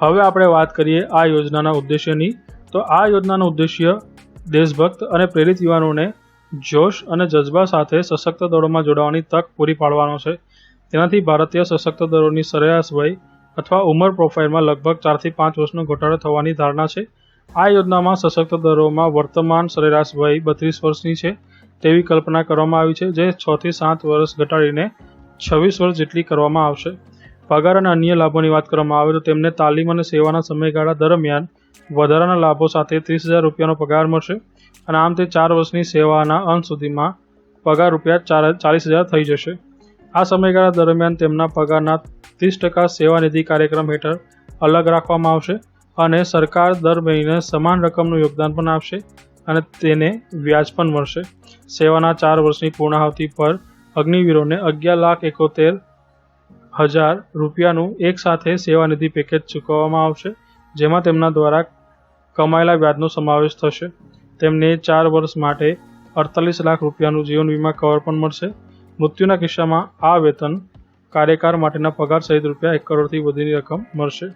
હવે આપણે વાત કરીએ આ યોજનાના ઉદ્દેશ્યની। તો આ યોજનાનો ઉદ્દેશ્ય દેશભક્ત અને પ્રેરિત યુવાનોને જોશ અને જજ્બા સાથે સશસ્ત્ર દળોમાં જોડાવાની તક પૂરી પાડવાનો છે। તેનાથી ભારતીય સશસ્ત્ર દળોની સરેરાશ વય અથવા ઉંમર પ્રોફાઇલમાં લગભગ 4 થી 5 વર્ષનો ઘટાડો થવાની ધારણા છે। આ યોજનામાં સશસ્ત્ર દળોમાં વર્તમાન સરેરાશ વય 32 વર્ષની છે તેવી કલ્પના કરવામાં આવી છે, જે 6 થી 7 વર્ષ ઘટાડીને 26 વર્ષ જેટલી કરવામાં આવશે। પગાર અને અન્ય લાભોની વાત કરવામાં આવે તો તેમને તાલીમ અને સેવાના સમયગાળા દરમિયાન વધારાના લાભો સાથે 30,000 રૂપિયાનો પગાર મળશે અને આમ તે 4 વર્ષની સેવાના અંત સુધીમાં પગાર રૂપિયા 40,000 થઈ જશે। આ સમયગાળા દરમિયાન તેમના પગારના 30% સેવા નિધિ કાર્યક્રમ હેઠળ અલગ રાખવામાં આવશે અને સરકાર દર મહિને સમાન રકમનું યોગદાન પણ આપશે અને તેને વ્યાજ પણ મળશે। સેવાના 4 વર્ષની પૂર્ણાહુતિ પર અગ્નિવીરોને 11,71,000 રૂપિયાનું એક સાથે સેવા નિધિ પેકેજ ચૂકવવામાં આવશે, જેમાં તેમના દ્વારા કમાયેલા વ્યાજનો સમાવેશ થશે। તેમને 4 વર્ષ માટે 48 લાખ રૂપિયાનું જીવન વીમા કવર પણ મળશે। મૃત્યુના કિસ્સામાં આ વેતન કાર્યકાળ માટેના પગાર સહિત રૂપિયા 1 કરોડથી વધુની રકમ મળશે।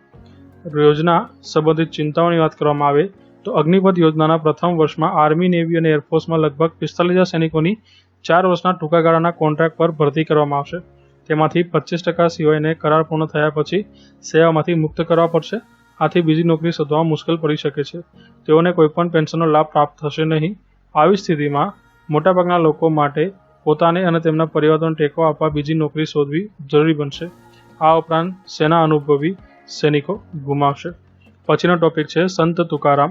યોજના સંબંધિત ચિંતાઓની વાત કરવામાં આવે તો અગ્નિપથ યોજનાના પ્રથમ વર્ષમાં આર્મી, નેવી અને એરફોર્સમાં લગભગ 45,000 સૈનિકોની 4 વર્ષના ટૂંકા ગાળાના કોન્ટ્રાક્ટ પર ભરતી કરવામાં આવશે। તેમાંથી 25% સિવાયને કરાર પૂર્ણ થયા પછી સેવામાંથી મુક્ત કરવા પડશે। આથી બીજી નોકરી શોધવામાં મુશ્કેલ પડી શકે છે। તેઓને કોઈપણ પેન્શનનો લાભ પ્રાપ્ત થશે નહીં। આવી સ્થિતિમાં મોટાભાગના લોકો માટે પોતાને અને તેમના પરિવારોને ટેકો આપવા બીજી નોકરી શોધવી જરૂરી બનશે। આ ઉપરાંત સેના અનુભવી સૈનિકો ગુમાવશે। પછીનો ટોપિક છે સંત તુકારામ।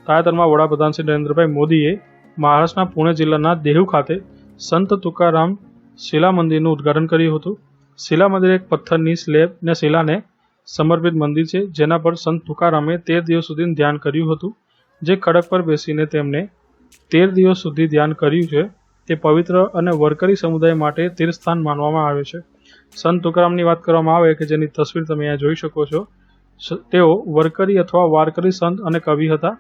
તાજેતરમાં વડાપ્રધાન શ્રી નરેન્દ્રભાઈ મોદીએ મહારાષ્ટ્રના પુણે જિલ્લાના દેહુ ખાતે સંત તુકારામ શિલા મંદિરનું ઉદ્ઘાટન કર્યું હતું। શિલા મંદિર એક પથ્થરની સ્લેબ ને શિલાને સમર્પિત મંદિર છે, જેના પર સંત તુકારામે 13 દિવસ સુધી ધ્યાન કર્યું હતું। જે ખડક પર બેસીને તેમણે 13 દિવસ સુધી ધ્યાન કર્યું છે તે પવિત્ર અને વરકરી સમુદાય માટે તીર્થસ્થાન માનવામાં આવે છે। સંત તુકારામની વાત કરવામાં આવે કે જેની તસવીર તમે અહીંયા જોઈ શકો છો, તેઓ વરકરી અથવા વારકરી સંત અને કવિ હતા।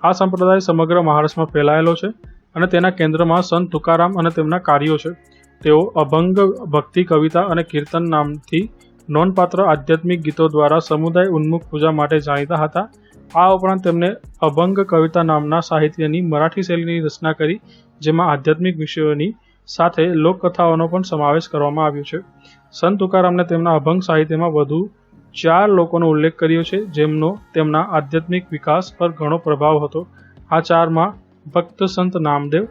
આ સંપ્રદાય સમગ્ર મહારાષ્ટ્રમાં ફેલાયેલો છે અને તેના કેન્દ્રમાં સંત તુકારામ અને તેમના કાર્યો છે। તેઓ અભંગ, ભક્તિ, કવિતા અને કીર્તન નામથી નોંધપાત્ર આધ્યાત્મિક ગીતો દ્વારા સમુદાય ઉન્મુખ પૂજા માટે જાણીતા હતા। આ ઉપરાંત તેમણે અભંગ કવિતા નામના સાહિત્યની મરાઠી શૈલીની રચના કરી, જેમાં આધ્યાત્મિક વિષયોની સાથે લોકકથાઓનો પણ સમાવેશ કરવામાં આવ્યો છે। સંત તુકારામને તેમના અભંગ સાહિત્યમાં વધુ 4 લોકોનો ઉલ્લેખ કર્યો છે, જેમનો તેમના આધ્યાત્મિક વિકાસ પર ઘણો પ્રભાવ હતો। આ 4માં ભક્ત સંત નામદેવ,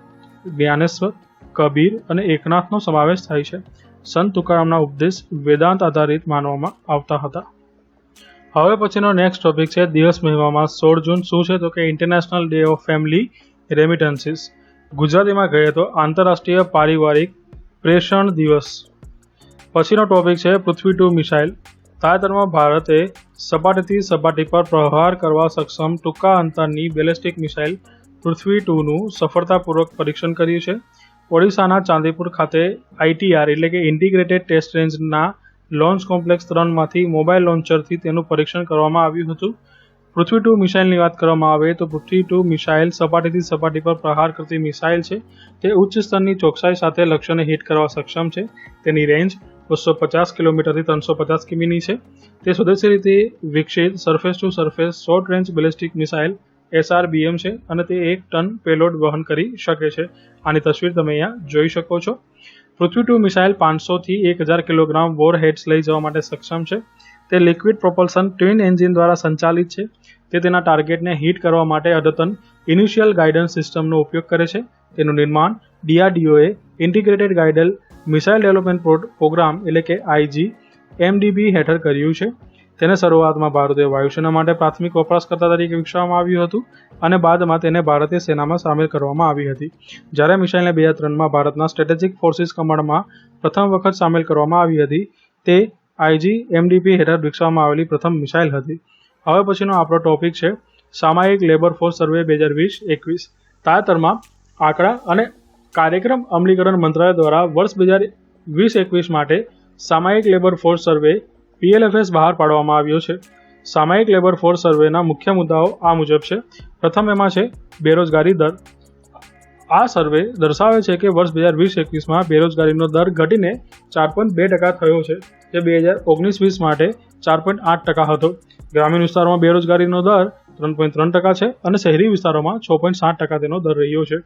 જ્ઞાનેશ્વર, કબીર અને એકનાથનો સમાવેશ થાય છે। સંત તુકારામના ઉપદેશ વેદાંત આધારિત માનવામાં આવતા હતા। હવે પછીનો નેક્સ્ટ ટોપિક છે દિવસ મહિમામાં 16 જૂન શું છે, તો કે ઇન્ટરનેશનલ ડે ઓફ ફેમિલી રેમિટન્સીસ। ગુજરાતીમાં કહીએ તો આંતરરાષ્ટ્રીય પારિવારિક પ્રેષણ દિવસ। પછીનો ટોપિક છે પૃથ્વી 2 મિસાઇલ। તાજેતરમાં ભારતે સપાટીથી સપાટી પર પ્રહાર કરવા સક્ષમ ટૂંકા અંતરની બેલેસ્ટિક મિસાઇલ પૃથ્વી 2નું સફળતાપૂર્વક પરીક્ષણ કર્યું છે। ઓડિશાના ચાંદીપુર ખાતે ITR એટલે કે ઇન્ટિગ્રેટેડ ટેસ્ટ રેન્જના લોન્ચ કોમ્પ્લેક્સ 3માંથી મોબાઈલ લોન્ચરથી તેનું પરીક્ષણ કરવામાં આવ્યું હતું। પૃથ્વી 2 મિસાઇલની વાત કરવામાં આવે તો પૃથ્વી 2 મિસાઇલ સપાટીથી સપાટી પર પ્રહાર કરતી મિસાઇલ છે। તે ઉચ્ચ સ્તરની ચોકસાઈ સાથે લક્ષ્યને હિટ કરવા સક્ષમ છે। તેની રેન્જ 250 કિલોમીટરથી 350 કિમીની છે। તે સ્વદેશી રીતે વિકસિત surface two surface short range ballistic missile SRBM છે અને તે 1 ટન પેલોડ વહન કરી શકે છે। આની તસવીર તમે અહીંયા જોઈ શકો છો। પૃથ્વી 2 મિસાઇલ 500 થી 1000 કિલોગ્રામ વોર હેડ્સ લઈ જવા માટે સક્ષમ છે। તે લિક્વિડ પ્રોપલ્શન ટ્વિન એન્જિન દ્વારા સંચાલિત છે। તે તેના ટાર્ગેટને હિટ કરવા માટે અદ્યતન ઇનિશિયલ ગાઇડન્સ સિસ્ટમનો ઉપયોગ કરે છે। તેનું નિર્માણ DRDOએ ઇન્ટિગ્રેટેડ ગાઇડલ મિસાઇલ ડેવલપમેન્ટ પ્રોગ્રામ એટલે કે IGMDP હેઠળ કર્યું છે। તેને શરૂઆતમાં ભારતીય વાયુસેના માટે પ્રાથમિક વપરાશકર્તા તરીકે વિકસાવવામાં આવ્યું હતું અને બાદમાં તેને ભારતીય સેનામાં સામેલ કરવામાં આવી હતી, જ્યારે મિસાઇલને 2003માં ભારતના સ્ટ્રેટેજિક ફોર્સિસ કમાન્ડમાં પ્રથમ વખત સામેલ કરવામાં આવી હતી। તે IGMDP હેઠળ વિકસાવવામાં આવેલી પ્રથમ મિસાઇલ હતી। હવે પછીનો આપણો ટોપિક છે સામાયિક લેબર ફોર્સ સર્વે 2020-21। તાજેતરમાં આંકડા અને કાર્યક્રમ અમલીકરણ મંત્રાલય દ્વારા વર્ષ 2020-21 માટે સામાયિક લેબર ફોર્સ સર્વે PLFS બહાર પાડવામાં આવ્યો છે। સામાયિક લેબર ફોર્સ સર્વેના મુખ્ય મુદ્દાઓ આ મુજબ છે। પ્રથમ એમાં છે બેરોજગારી દર। આ સર્વે દર્શાવે છે કે વર્ષ 2020-21માં બેરોજગારીનો દર ઘટીને 4.2% થયો છે, જે 2019-20 માટે 4.8% હતો। ગ્રામીણ વિસ્તારોમાં બેરોજગારીનો દર 3.3% છે અને શહેરી વિસ્તારોમાં 6.7% તેનો દર રહ્યો છે।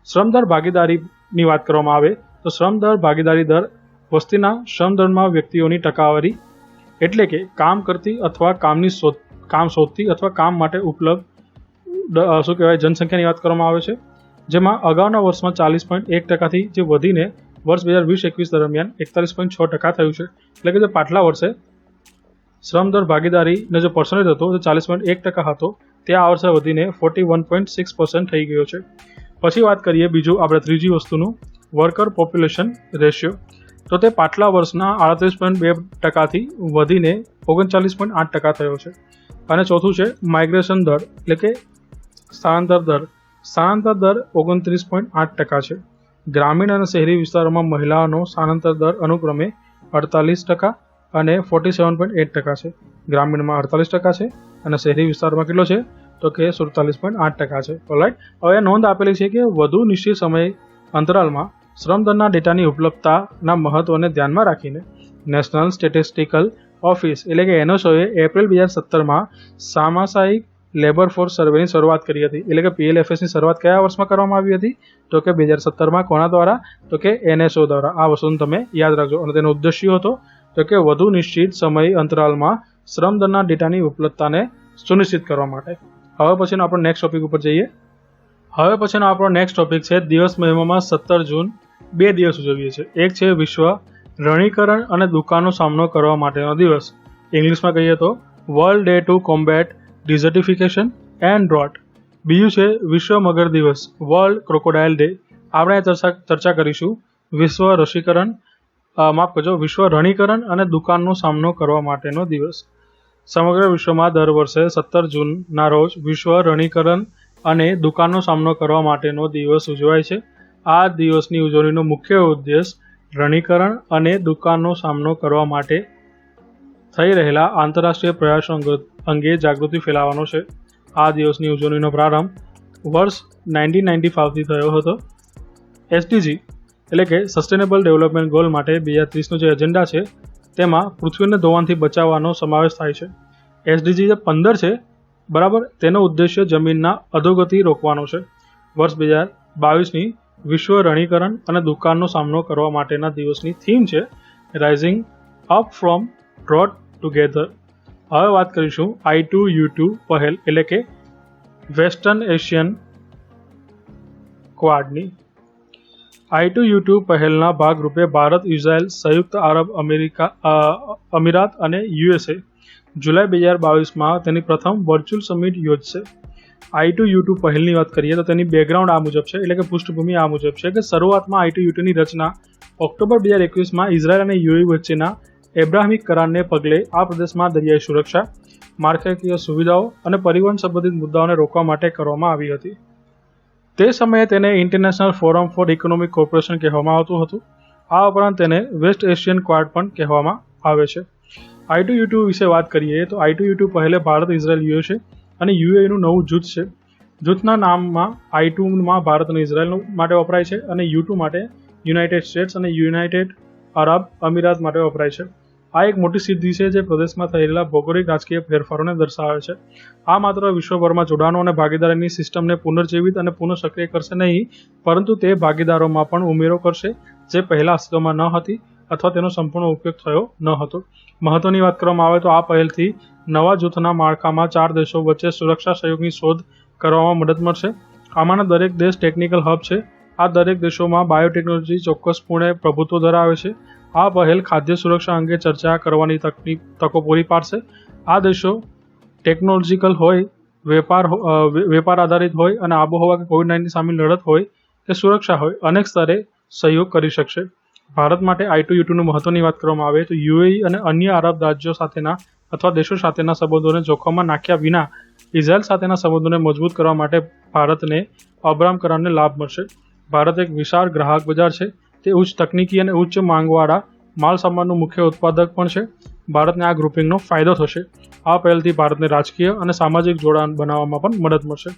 શ્રમદર ભાગીદારીની વાત કરવામાં આવે તો શ્રમદર ભાગીદારી દર વસ્તીના શ્રમદળમાં વ્યક્તિઓની ટકાવારી એટલે કે કામ કરતી અથવા કામ શોધતી અથવા કામ માટે ઉપલબ્ધ જનસંખ્યાની વાત કરવામાં આવે છે, જેમાં અગાઉના વર્ષમાં 40.1%થી જે વધીને વર્ષ 2020-21 દરમિયાન 41.6% થયું છે। એટલે કે જે પાછલા વર્ષે શ્રમદર ભાગીદારીનો જે પર્સન્ટેજ હતો તે 40.1% હતો, તે આ વર્ષે વધીને 41.6% થઈ ગયો છે। પછી વાત કરીએ બીજું આપણે ત્રીજી વસ્તુનું, વર્કર પોપ્યુલેશન રેશિયો, તો તે પાછલા વર્ષના 38.2%થી વધીને 39.8% થયો છે। અને ચોથું છે માઇગ્રેશન દર એટલે કે સ્થળાંતર દર 29.8% છે। ગ્રામીણ અને શહેરી વિસ્તારોમાં મહિલાઓનો સ્થળાંતર દર અનુક્રમે 48% અને 47.8% છે। ગ્રામીણમાં 48% છે અને શહેરી વિસ્તારમાં કેટલો છે તો કે 47.8% છે। ઓલરાઈટ, હવે નોંધ આપેલી છે કે વધુ નિશ્ચિત સમય અંતરાલમાં શ્રમદળના ડેટાની ઉપલબ્ધતાના મહત્વને ધ્યાનમાં રાખીને નેશનલ સ્ટેટિસ્ટિકલ ઓફિસ એટલે કે એનએસઓએ એપ્રિલ 2017માં સામાયિક લેબર ફોર્સ સર્વેની શરૂઆત કરી હતી। એટલે કે PLFSની શરૂઆત કયા વર્ષમાં કરવામાં આવી હતી તો કે 2017માં। કોના દ્વારા તો કે એનએસઓ દ્વારા। આ વસ્તુને તમે યાદ રાખજો। અને તેનો ઉદ્દેશ્ય હતો તો કે વધુ નિશ્ચિત સમય અંતરાલમાં શ્રમદળના ડેટાની ઉપલબ્ધતાને સુનિશ્ચિત કરવા માટે। હવે પછીનો આપણો નેક્સ્ટ ટોપિક ઉપર જઈએ। હવે પછીનો આપણો નેક્સ્ટ ટોપિક છે દિવસ મહિનામાં 17 જૂન 2 દિવસ ઉજવીએ છીએ। એક છે વિશ્વ રણીકરણ અને દુકાળનો સામનો કરવા માટેનો દિવસ, ઇંગ્લિશમાં કહીએ તો world day to combat desertification and drought. બીજું છે વિશ્વ મગર દિવસ, વર્લ્ડ ક્રોકોડાઇલ ડે। આપણે ચર્ચા કરીશું વિશ્વ રણીકરણ અને દુકાળનો સામનો કરવા માટેનો દિવસ। સમગ્ર વિશ્વમાં દર વર્ષે 17 જૂનના રોજ વિશ્વ રણીકરણ અને દુકાળનો સામનો કરવા માટેનો દિવસ ઉજવાય છે। આ દિવસની ઉજવણીનો મુખ્ય ઉદ્દેશ રણીકરણ અને દુકાળનો સામનો કરવા માટે થઈ રહેલા આંતરરાષ્ટ્રીય પ્રયાસો અંગે જાગૃતિ ફેલાવવાનો છે। આ દિવસની ઉજવણીનો પ્રારંભ વર્ષ 1995થી થયો હતો। SDG એટલે કે સસ્ટેનેબલ ડેવલપમેન્ટ ગોલ માટે 2030નો જે એજન્ડા છે તેમાં પૃથ્વીને ધોવાણથી બચાવવાનો સમાવેશ થાય છે। SDG જે 15 છે બરાબર, તેનો ઉદ્દેશ્ય જમીનના અધોગતિ રોકવાનો છે। વર્ષ 2022ની વિશ્વ રણીકરણ અને દુકાળનો સામનો કરવા માટેના દિવસની થીમ છે rising up from drought together. હવે વાત કરીશું I2U2 પહેલ એટલે કે વેસ્ટર્ન એશિયન ક્વાડની। I2U2 પહેલના ભાગરૂપે ભારત, ઇઝરાયલ, સંયુક્ત આરબ અમીરાત અને USA જુલાઈ 2022માં તેની પ્રથમ વર્ચ્યુઅલ સમિટ યોજશે। I2U2 પહેલની વાત કરીએ તો તેની બેકગ્રાઉન્ડ આ મુજબ છે એટલે કે પૃષ્ઠભૂમિ આ મુજબ છે કે શરૂઆતમાં I2U2ની રચના ઓક્ટોબર 2021માં ઇઝરાયલ અને UAE વચ્ચેના એબ્રાહમિક કરારને પગલે આ પ્રદેશમાં દરિયાઈ સુરક્ષા, માળખાકીય સુવિધાઓ અને પરિવહન સંબંધિત મુદ્દાઓને રોકવા માટે કરવામાં આવી હતી। તે સમયે તેને international forum four economic cooperation કહેવામાં આવતું હતું। આ ઉપરાંત તેને વેસ્ટ એશિયન ક્વાડ પણ કહેવામાં આવે છે। I2U2 વિશે વાત કરીએ તો I2U2 પહેલે ભારત, ઇઝરાયલ, USA અને UAEનું નવું જૂથ છે। જૂથના નામમાં I2માં ભારત અને ઇઝરાયલ માટે વપરાય છે અને U2 માટે યુનાઇટેડ સ્ટેટ્સ અને યુનાઇટેડ અરબ અમીરાત માટે વપરાય છે। આ એક મોટી સિદ્ધિ છે જે પ્રદેશમાં થયેલા ભૌગોલિક રાજકીય ફેરફારોને દર્શાવે છે। આ માત્ર વિશ્વભરમાં જોડાણો અને ભાગીદારીની સિસ્ટમને પુનર્જીવિત અને પુનઃસક્રિય કરશે નહીં, પરંતુ તે ભાગીદારોમાં પણ ઉમેરો કરશે જે પહેલા અસ્તિત્વમાં ન હતી અથવા તેનો સંપૂર્ણ ઉપયોગ થયો ન હતો। મહત્વની વાત કરવામાં આવે તો આ પહેલથી નવા જૂથના માળખામાં 4 દેશો વચ્ચે સુરક્ષા સહયોગની શોધ કરવામાં મદદ મળશે। આમાંના દરેક દેશ ટેકનિકલ હબ છે। આ દરેક દેશોમાં બાયોટેકનોલોજી ચોક્કસપણે પ્રભુત્વ ધરાવે છે। આ પહેલ ખાદ્ય સુરક્ષા અંગે ચર્ચા કરવાની તકો પૂરી પાડશે। આ દેશો ટેકનોલોજીકલ હોય, વેપાર આધારિત હોય અને આબોહવા કે COVID-19 સામે લડત હોય કે સુરક્ષા હોય, અનેક સ્તરે સહયોગ કરી શકશે। ભારત માટે I2U2નું મહત્વની વાત કરવામાં આવે તો UAE અને અન્ય આરબ રાજ્યો સાથેના અથવા દેશો સાથેના સંબંધોને જોખમમાં નાખ્યા વિના ઇઝરાયલ સાથેના સંબંધોને મજબૂત કરવા માટે ભારતને અબ્રામ કરારને લાભ મળશે। ભારત એક વિશાળ ગ્રાહક બજાર છે। તે ઉચ્ચ તકનીકી અને ઉચ્ચ માંગવાળા માલ સામાનનું મુખ્ય ઉત્પાદક પણ છે। ભારતને આ ગ્રુપિંગનો ફાયદો થશે। આ પહેલથી ભારતને રાજકીય અને સામાજિક જોડાણ બનાવવામાં પણ મદદ મળશે।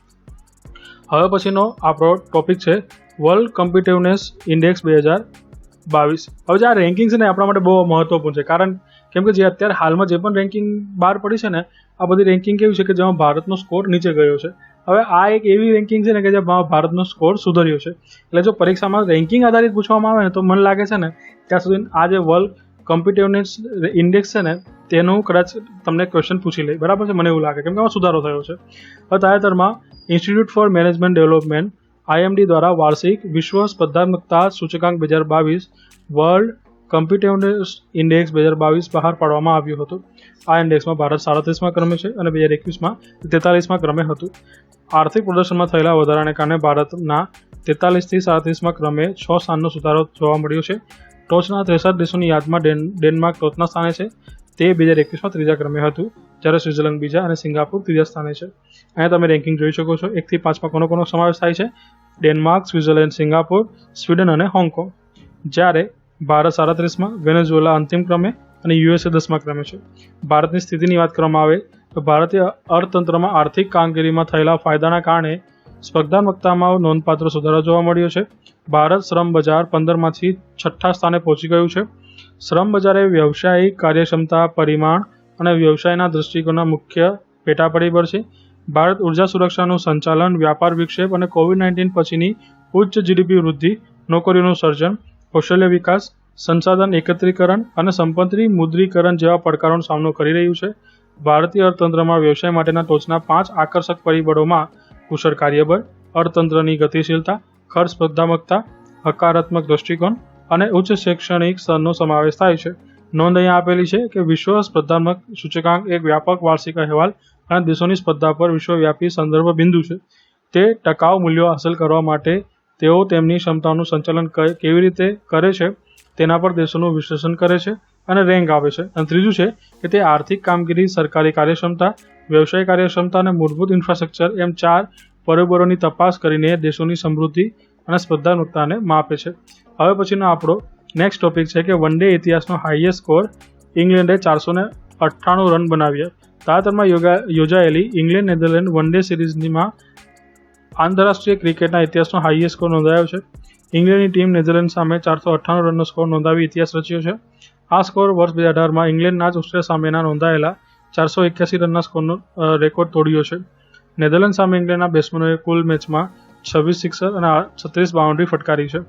હવે પછીનો આપણો ટોપિક છે વર્લ્ડ કોમ્પિટિટિવનેસ ઇન્ડેક્સ 2022। હવે જે આ રેન્કિંગ છે ને આપણા માટે બહુ મહત્વપૂર્ણ છે, કારણ કેમ કે જે અત્યારે હાલમાં જે પણ રેન્કિંગ બહાર પડી છે ને, આ બધી રેન્કિંગ કેવી છે કે જેમાં ભારતનો સ્કોર નીચે ગયો છે. હવે આ એક એવી રેન્કિંગ છે ને કે જેમાં ભારતનો સ્કોર સુધર્યો છે. એટલે જો પરીક્ષામાં રેન્કિંગ આધારિત પૂછવામાં આવે ને તો મને લાગે છે ને ત્યાં સુધી આ જે વર્લ્ડ કોમ્પિટિવનેસ ઇન્ડેક્સ છે ને તેનું કદાચ તમને ક્વેશ્ચન પૂછી લે, બરાબર છે, મને એવું લાગે, કેમ કે આમાં સુધારો થયો છે. હવે તાજેતરમાં institute for management development IMD દ્વારા વાર્ષિક વિશ્વ સ્પર્ધાત્મકતા સૂચકાંક 2022 વર્લ્ડ કોમ્પિટિવનેસ ઇન્ડેક્સ 2022 બહાર પાડવામાં આવ્યું હતું. આ ઇન્ડેક્સમાં ભારત 37મા ક્રમે છે અને 2021માં 43મા ક્રમે હતું. આર્થિક પ્રદર્શનમાં થયેલા વધારાને કારણે ભારતના 43 થી 37મા ક્રમે 6 સ્થાનનો સુધારો જોવા મળ્યો છે. ટોચના 63 દેશોની યાદમાં ડેનમાર્ક ટોચના સ્થાને છે. તે 2021માં 3જા ક્રમે હતું, જ્યારે સ્વિટ્ઝરલેન્ડ બીજા અને સિંગાપુર 3જા સ્થાને છે. અહીંયા તમે રેન્કિંગ જોઈ શકો છો. 1 થી 5માં કોનો સમાવેશ થાય છે? ડેનમાર્ક, સ્વિટ્ઝરલેન્ડ, સિંગાપુર, સ્વીડન અને હોંગકોંગ. જ્યારે ભારત 37માં, વેનેઝુએલા અંતિમ ક્રમે અને USA 10મા ક્રમે છે. ભારતની સ્થિતિની વાત કરવામાં આવે તો ભારતીય અર્થતંત્રમાં આર્થિક કામગીરીમાં થયેલા ફાયદાના કારણે સ્પર્ધાત્મકતામાં નોંધપાત્ર સુધારો જોવા મળ્યો છે. ભારત શ્રમ બજાર 15માંથી 6ઠ્ઠા સ્થાને પહોંચી ગયું છે. શ્રમ બજાર એ વ્યવસાયિક કાર્યક્ષમતા, પરિમાણ અને વ્યવસાયના દૃષ્ટિકોણના મુખ્ય પેટા પરિબળ છે. ભારત ઉર્જા સુરક્ષાનું સંચાલન, વ્યાપાર વિક્ષેપ અને COVID-19 પછીની ઉચ્ચ GDP વૃદ્ધિ, નોકરીઓનું સર્જન, કૌશલ્ય વિકાસ, સંસાધન એકત્રીકરણ અને સંપત્તિ મુદ્રીકરણ જેવા પડકારોનો સામનો કરી રહ્યું છે. ભારતીય અર્થતંત્રમાં વ્યવસાય માટેના ટોચના 5 આકર્ષક પરિબળોમાં કુશળ કાર્યબળ, અર્થતંત્રની ગતિશીલતા, ખર્ચ સ્પર્ધાત્મકતા, હકારાત્મક દૃષ્ટિકોણ અને ઉચ્ચ શૈક્ષણિક સ્તરનો સમાવેશ થાય છે. નોંધ અહીંયા આપેલી છે કે વિશ્વ સ્પર્ધાત્મક સૂચકાંક એક વ્યાપક વાર્ષિક અહેવાલ અને દેશોની સ્પર્ધા પર વિશ્વવ્યાપી સંદર્ભ બિંદુ છે. તે ટકાઉ મૂલ્યો હાંસલ કરવા માટે તેઓ તેમની ક્ષમતાઓનું સંચાલન કેવી રીતે કરે છે તેના પર દેશોનું વિશ્લેષણ કરે છે અને રેન્ક આપે છે. અને ત્રીજું છે કે તે આર્થિક કામગીરી, સરકારી કાર્યક્ષમતા, વ્યવસાય કાર્યક્ષમતા અને મૂળભૂત ઇન્ફ્રાસ્ટ્રક્ચર એમ 4 પરિબળોની તપાસ કરીને દેશોની સમૃદ્ધિ અને સ્પર્ધાત્મકતાને માપે છે. હવે પછીનો આપણો નેક્સ્ટ ટોપિક છે કે વન ડે ઇતિહાસનો હાઈએસ્ટ સ્કોર ઇંગ્લેન્ડે 498 રન બનાવ્યા. તાજેતરમાં યોજાયેલી ઇંગ્લેન્ડ નેધરલેન્ડ વન ડે સિરીઝમાં આંતરરાષ્ટ્રીય ક્રિકેટના ઇતિહાસનો હાઈએસ્ટ સ્કોર નોંધાયો છે. ઇંગ્લેન્ડની ટીમ નેધરલેન્ડ સામે 498 રનનો સ્કોર નોંધાવી ઇતિહાસ રચ્યો છે. આ સ્કોર વર્ષ 2018માં ઇંગ્લેન્ડના જ ઓસ્ટ્રેલિયા સામેના નોંધાયેલા 481 રનના સ્કોરનો રેકોર્ડ તોડ્યો છે. નેધરલેન્ડ સામે ઇંગ્લેન્ડના બેટ્સમેનોએ કુલ મેચમાં 26 સિક્સર અને 36 બાઉન્ડ્રી ફટકારી છે.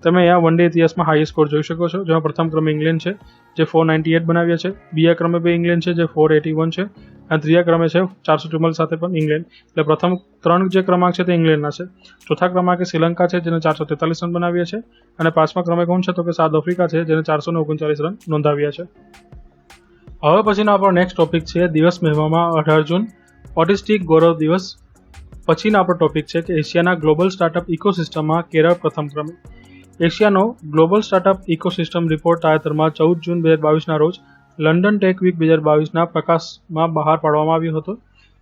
તમે અહીંયા વન ડે ઇતિહાસમાં હાઈએસ્ટ સ્કોર જોઈ શકો છો, જેમાં પ્રથમ ક્રમે ઇંગ્લેન્ડ છે જે 498 બનાવ્યા છે, બીજા ક્રમે બે ઇંગ્લેન્ડ છે જે 481 છે અને ત્રીજા ક્રમે છે 444 સાથે પણ ઇંગ્લેન્ડ. એટલે પ્રથમ 3 જે ક્રમાંક છે તે ઇંગ્લેન્ડના છે. ચોથા ક્રમાંકે શ્રીલંકા છે જેને 443 રન બનાવ્યા છે અને 5મા ક્રમે કોણ છે તો કે સાઉથ આફ્રિકા છે જેને 439 રન નોંધાવ્યા છે. હવે પછીનો આપણો નેક્સ્ટ ટોપિક છે દિવસ મહેમામાં 18 જૂન ઓટિસ્ટિક ગૌરવ દિવસ. પછીનો આપણો ટોપિક છે કે એશિયાના ગ્લોબલ સ્ટાર્ટઅપ ઇકોસિસ્ટમમાં કેરળ પ્રથમ ક્રમે. એશિયાનો ગ્લોબલ સ્ટાર્ટઅપ ઇકોસિસ્ટમ રિપોર્ટ તાજેતરમાં 14 જૂન 2022ના રોજ લંડન ટેક વીક 2022ના પ્રકાશમાં બહાર પાડવામાં આવ્યો હતો.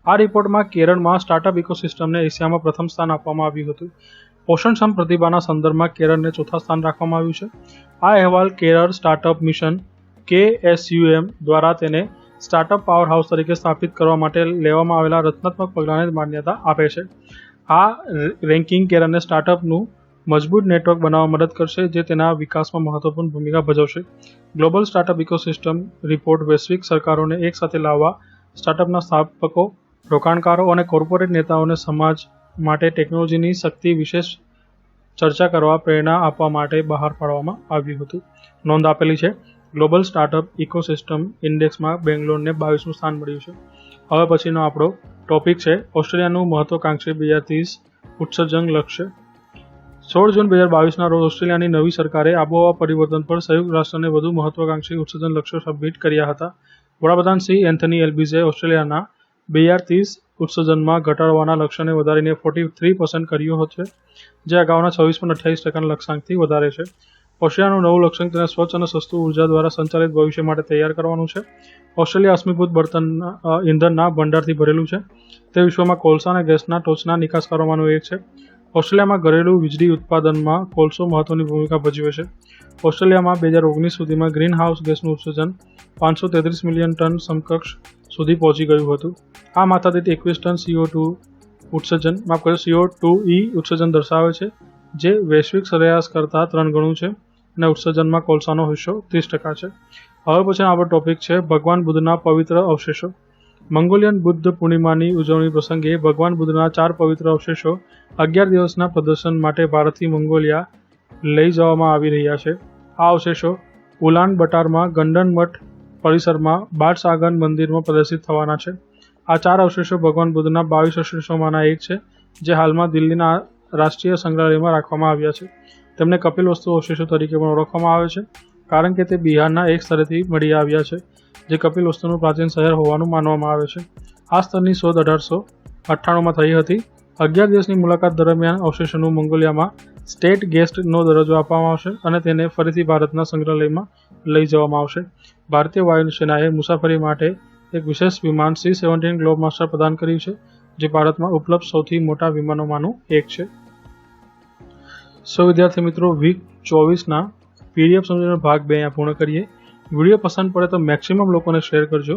આ રિપોર્ટમાં કેરળમાં સ્ટાર્ટઅપ ઇકોસિસ્ટમને એશિયામાં પ્રથમ સ્થાન આપવામાં આવ્યું હતું. પોષણક્ષમ પ્રતિભાના સંદર્ભમાં કેરળને ચોથા સ્થાન રાખવામાં આવ્યું છે. આ અહેવાલ કેરળ સ્ટાર્ટઅપ મિશન KSUM દ્વારા તેને સ્ટાર્ટઅપ પાવર હાઉસ તરીકે સ્થાપિત કરવા માટે લેવામાં આવેલા રચનાત્મક પગલાંને માન્યતા આપે છે. આ રેન્કિંગ કેરળને સ્ટાર્ટઅપનું મજબૂત નેટવર્ક બનાવવા મદદ કરશે જે તેના વિકાસમાં મહત્વપૂર્ણ ભૂમિકા ભજવશે. ગ્લોબલ સ્ટાર્ટઅપ ઇકોસિસ્ટમ રિપોર્ટ વૈશ્વિક સરકારોને એક સાથે લાવવા, સ્ટાર્ટઅપના સ્થાપકો, રોકાણકારો અને કોર્પોરેટ નેતાઓને સમાજ માટે ટેકનોલોજીની શક્તિ વિશે ચર્ચા કરવા પ્રેરણા આપવા માટે બહાર પાડવામાં આવ્યું હતું. નોંધ આપેલી છે. ગ્લોબલ સ્ટાર્ટઅપ ઇકોસિસ્ટમ ઇન્ડેક્સમાં બેંગ્લોરને 22મું સ્થાન મળ્યું છે. હવે પછીનો આપણો ટોપિક છે ઓસ્ટ્રેલિયાનું મહત્વાકાંક્ષી 2030 ઉત્સર્જન લક્ષ્ય. 16 જૂન 2022ના રોજ ઓસ્ટ્રેલિયાની નવી સરકારે આબોહવા પરિવર્તન પર સંયુક્ત રાષ્ટ્રને વધુ મહત્વાકાંક્ષી ઉત્સર્જન લક્ષ્યો સબમિટ કર્યા હતા. વડાપ્રધાન શ્રી એન્થની એલ્બીઝે ઓસ્ટ્રેલિયાના 2030 ઉત્સર્જનમાં ઘટાડવાના લક્ષ્યને વધારીને 43% કર્યું છે, જે અગાઉના 26.28% લક્ષ્યાંકથી વધારે છે. ઓસ્ટ્રેલિયાનું નવું લક્ષ્યાંક તેને સ્વચ્છ અને સસ્તું ઉર્જા દ્વારા સંચાલિત ભવિષ્ય માટે તૈયાર કરવાનું છે. ઓસ્ટ્રેલિયા અશ્મિભૂત ઇંધણના ભંડારથી ભરેલું છે. તે વિશ્વમાં કોલસા અને ગેસના ટોચના નિકાસકારોમાંનું એક છે. ઓસ્ટ્રેલિયામાં ઘરેલું વીજળી ઉત્પાદનમાં કોલસો મહત્વની ભૂમિકા ભજવે છે. ઓસ્ટ્રેલિયામાં 2019 સુધીમાં ગ્રીન હાઉસ ગેસનું ઉત્સર્જન 533 મિલિયન ટન સમકક્ષ સુધી પહોંચી ગયું હતું. આ માથાદીઠ 21 ટન CO2e ઉત્સર્જન દર્શાવે છે, જે વૈશ્વિક સરેરાશ કરતાં 3 ગણું છે અને ઉત્સર્જનમાં કોલસાનો હિસ્સો 30% છે. હવે પછી આપણો ટોપિક છે ભગવાન બુદ્ધના પવિત્ર અવશેષો. મંગોલિયન બુદ્ધ પૂર્ણિમાની ઉજવણી પ્રસંગે ભગવાન બુદ્ધના 4 પવિત્ર અવશેષો 11 દિવસના પ્રદર્શન માટે ભારતથી મંગોલિયા લઈ જવામાં આવી રહ્યા છે. આ અવશેષો ઉલાન બટારમાં ગંડન મઠ પરિસરમાં બાદશાહગંજ મંદિરમાં પ્રદર્શિત થવાના છે. આ 4 અવશેષો ભગવાન બુદ્ધના 22 અવશેષોમાંના એક છે, જે હાલમાં દિલ્હીના રાષ્ટ્રીય સંગ્રહાલયમાં રાખવામાં આવ્યા છે. તેમને કપિલવસ્તુ અવશેષો તરીકે પણ ઓળખવામાં આવે છે, કારણ કે તે બિહારના એક સ્થળેથી મળી આવ્યા છે, જે કપિલવસ્તુનું પ્રાચીન શહેર હોવાનું માનવામાં આવે છે. આ સ્થળની શોધ 1898માં થઈ હતી. 11 દિવસની મુલાકાત દરમિયાન અવશેષોનું મંગોલિયામાં સ્ટેટ ગેસ્ટનો દરજ્જો આપવામાં આવશે અને તેને ફરીથી ભારતના સંગ્રહાલયમાં લઈ જવામાં આવશે. ભારતીય વાયુસેનાએ મુસાફરી માટે એક વિશેષ વિમાન C-17 ગ્લોબમાસ્ટર પ્રદાન કર્યું છે, જે ભારતમાં ઉપલબ્ધ સૌથી મોટા વિમાનોમાંનું એક છે. વિદ્યાર્થી મિત્રો, વીક 24ના PDF સમજવાનો ભાગ 2 અહીંયા પૂર્ણ કરીએ. વિડીયો પસંદ પડે તો મેક્સિમમ લોકોને શેર કરજો.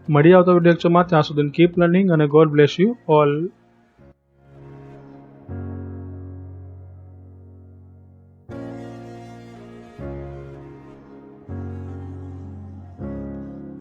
મળી આવતો વિડીયો લેક્ચરમાં, ત્યાં સુધી કીપ લર્નિંગ અને ગોડ બ્લેસ યુ ઓલ.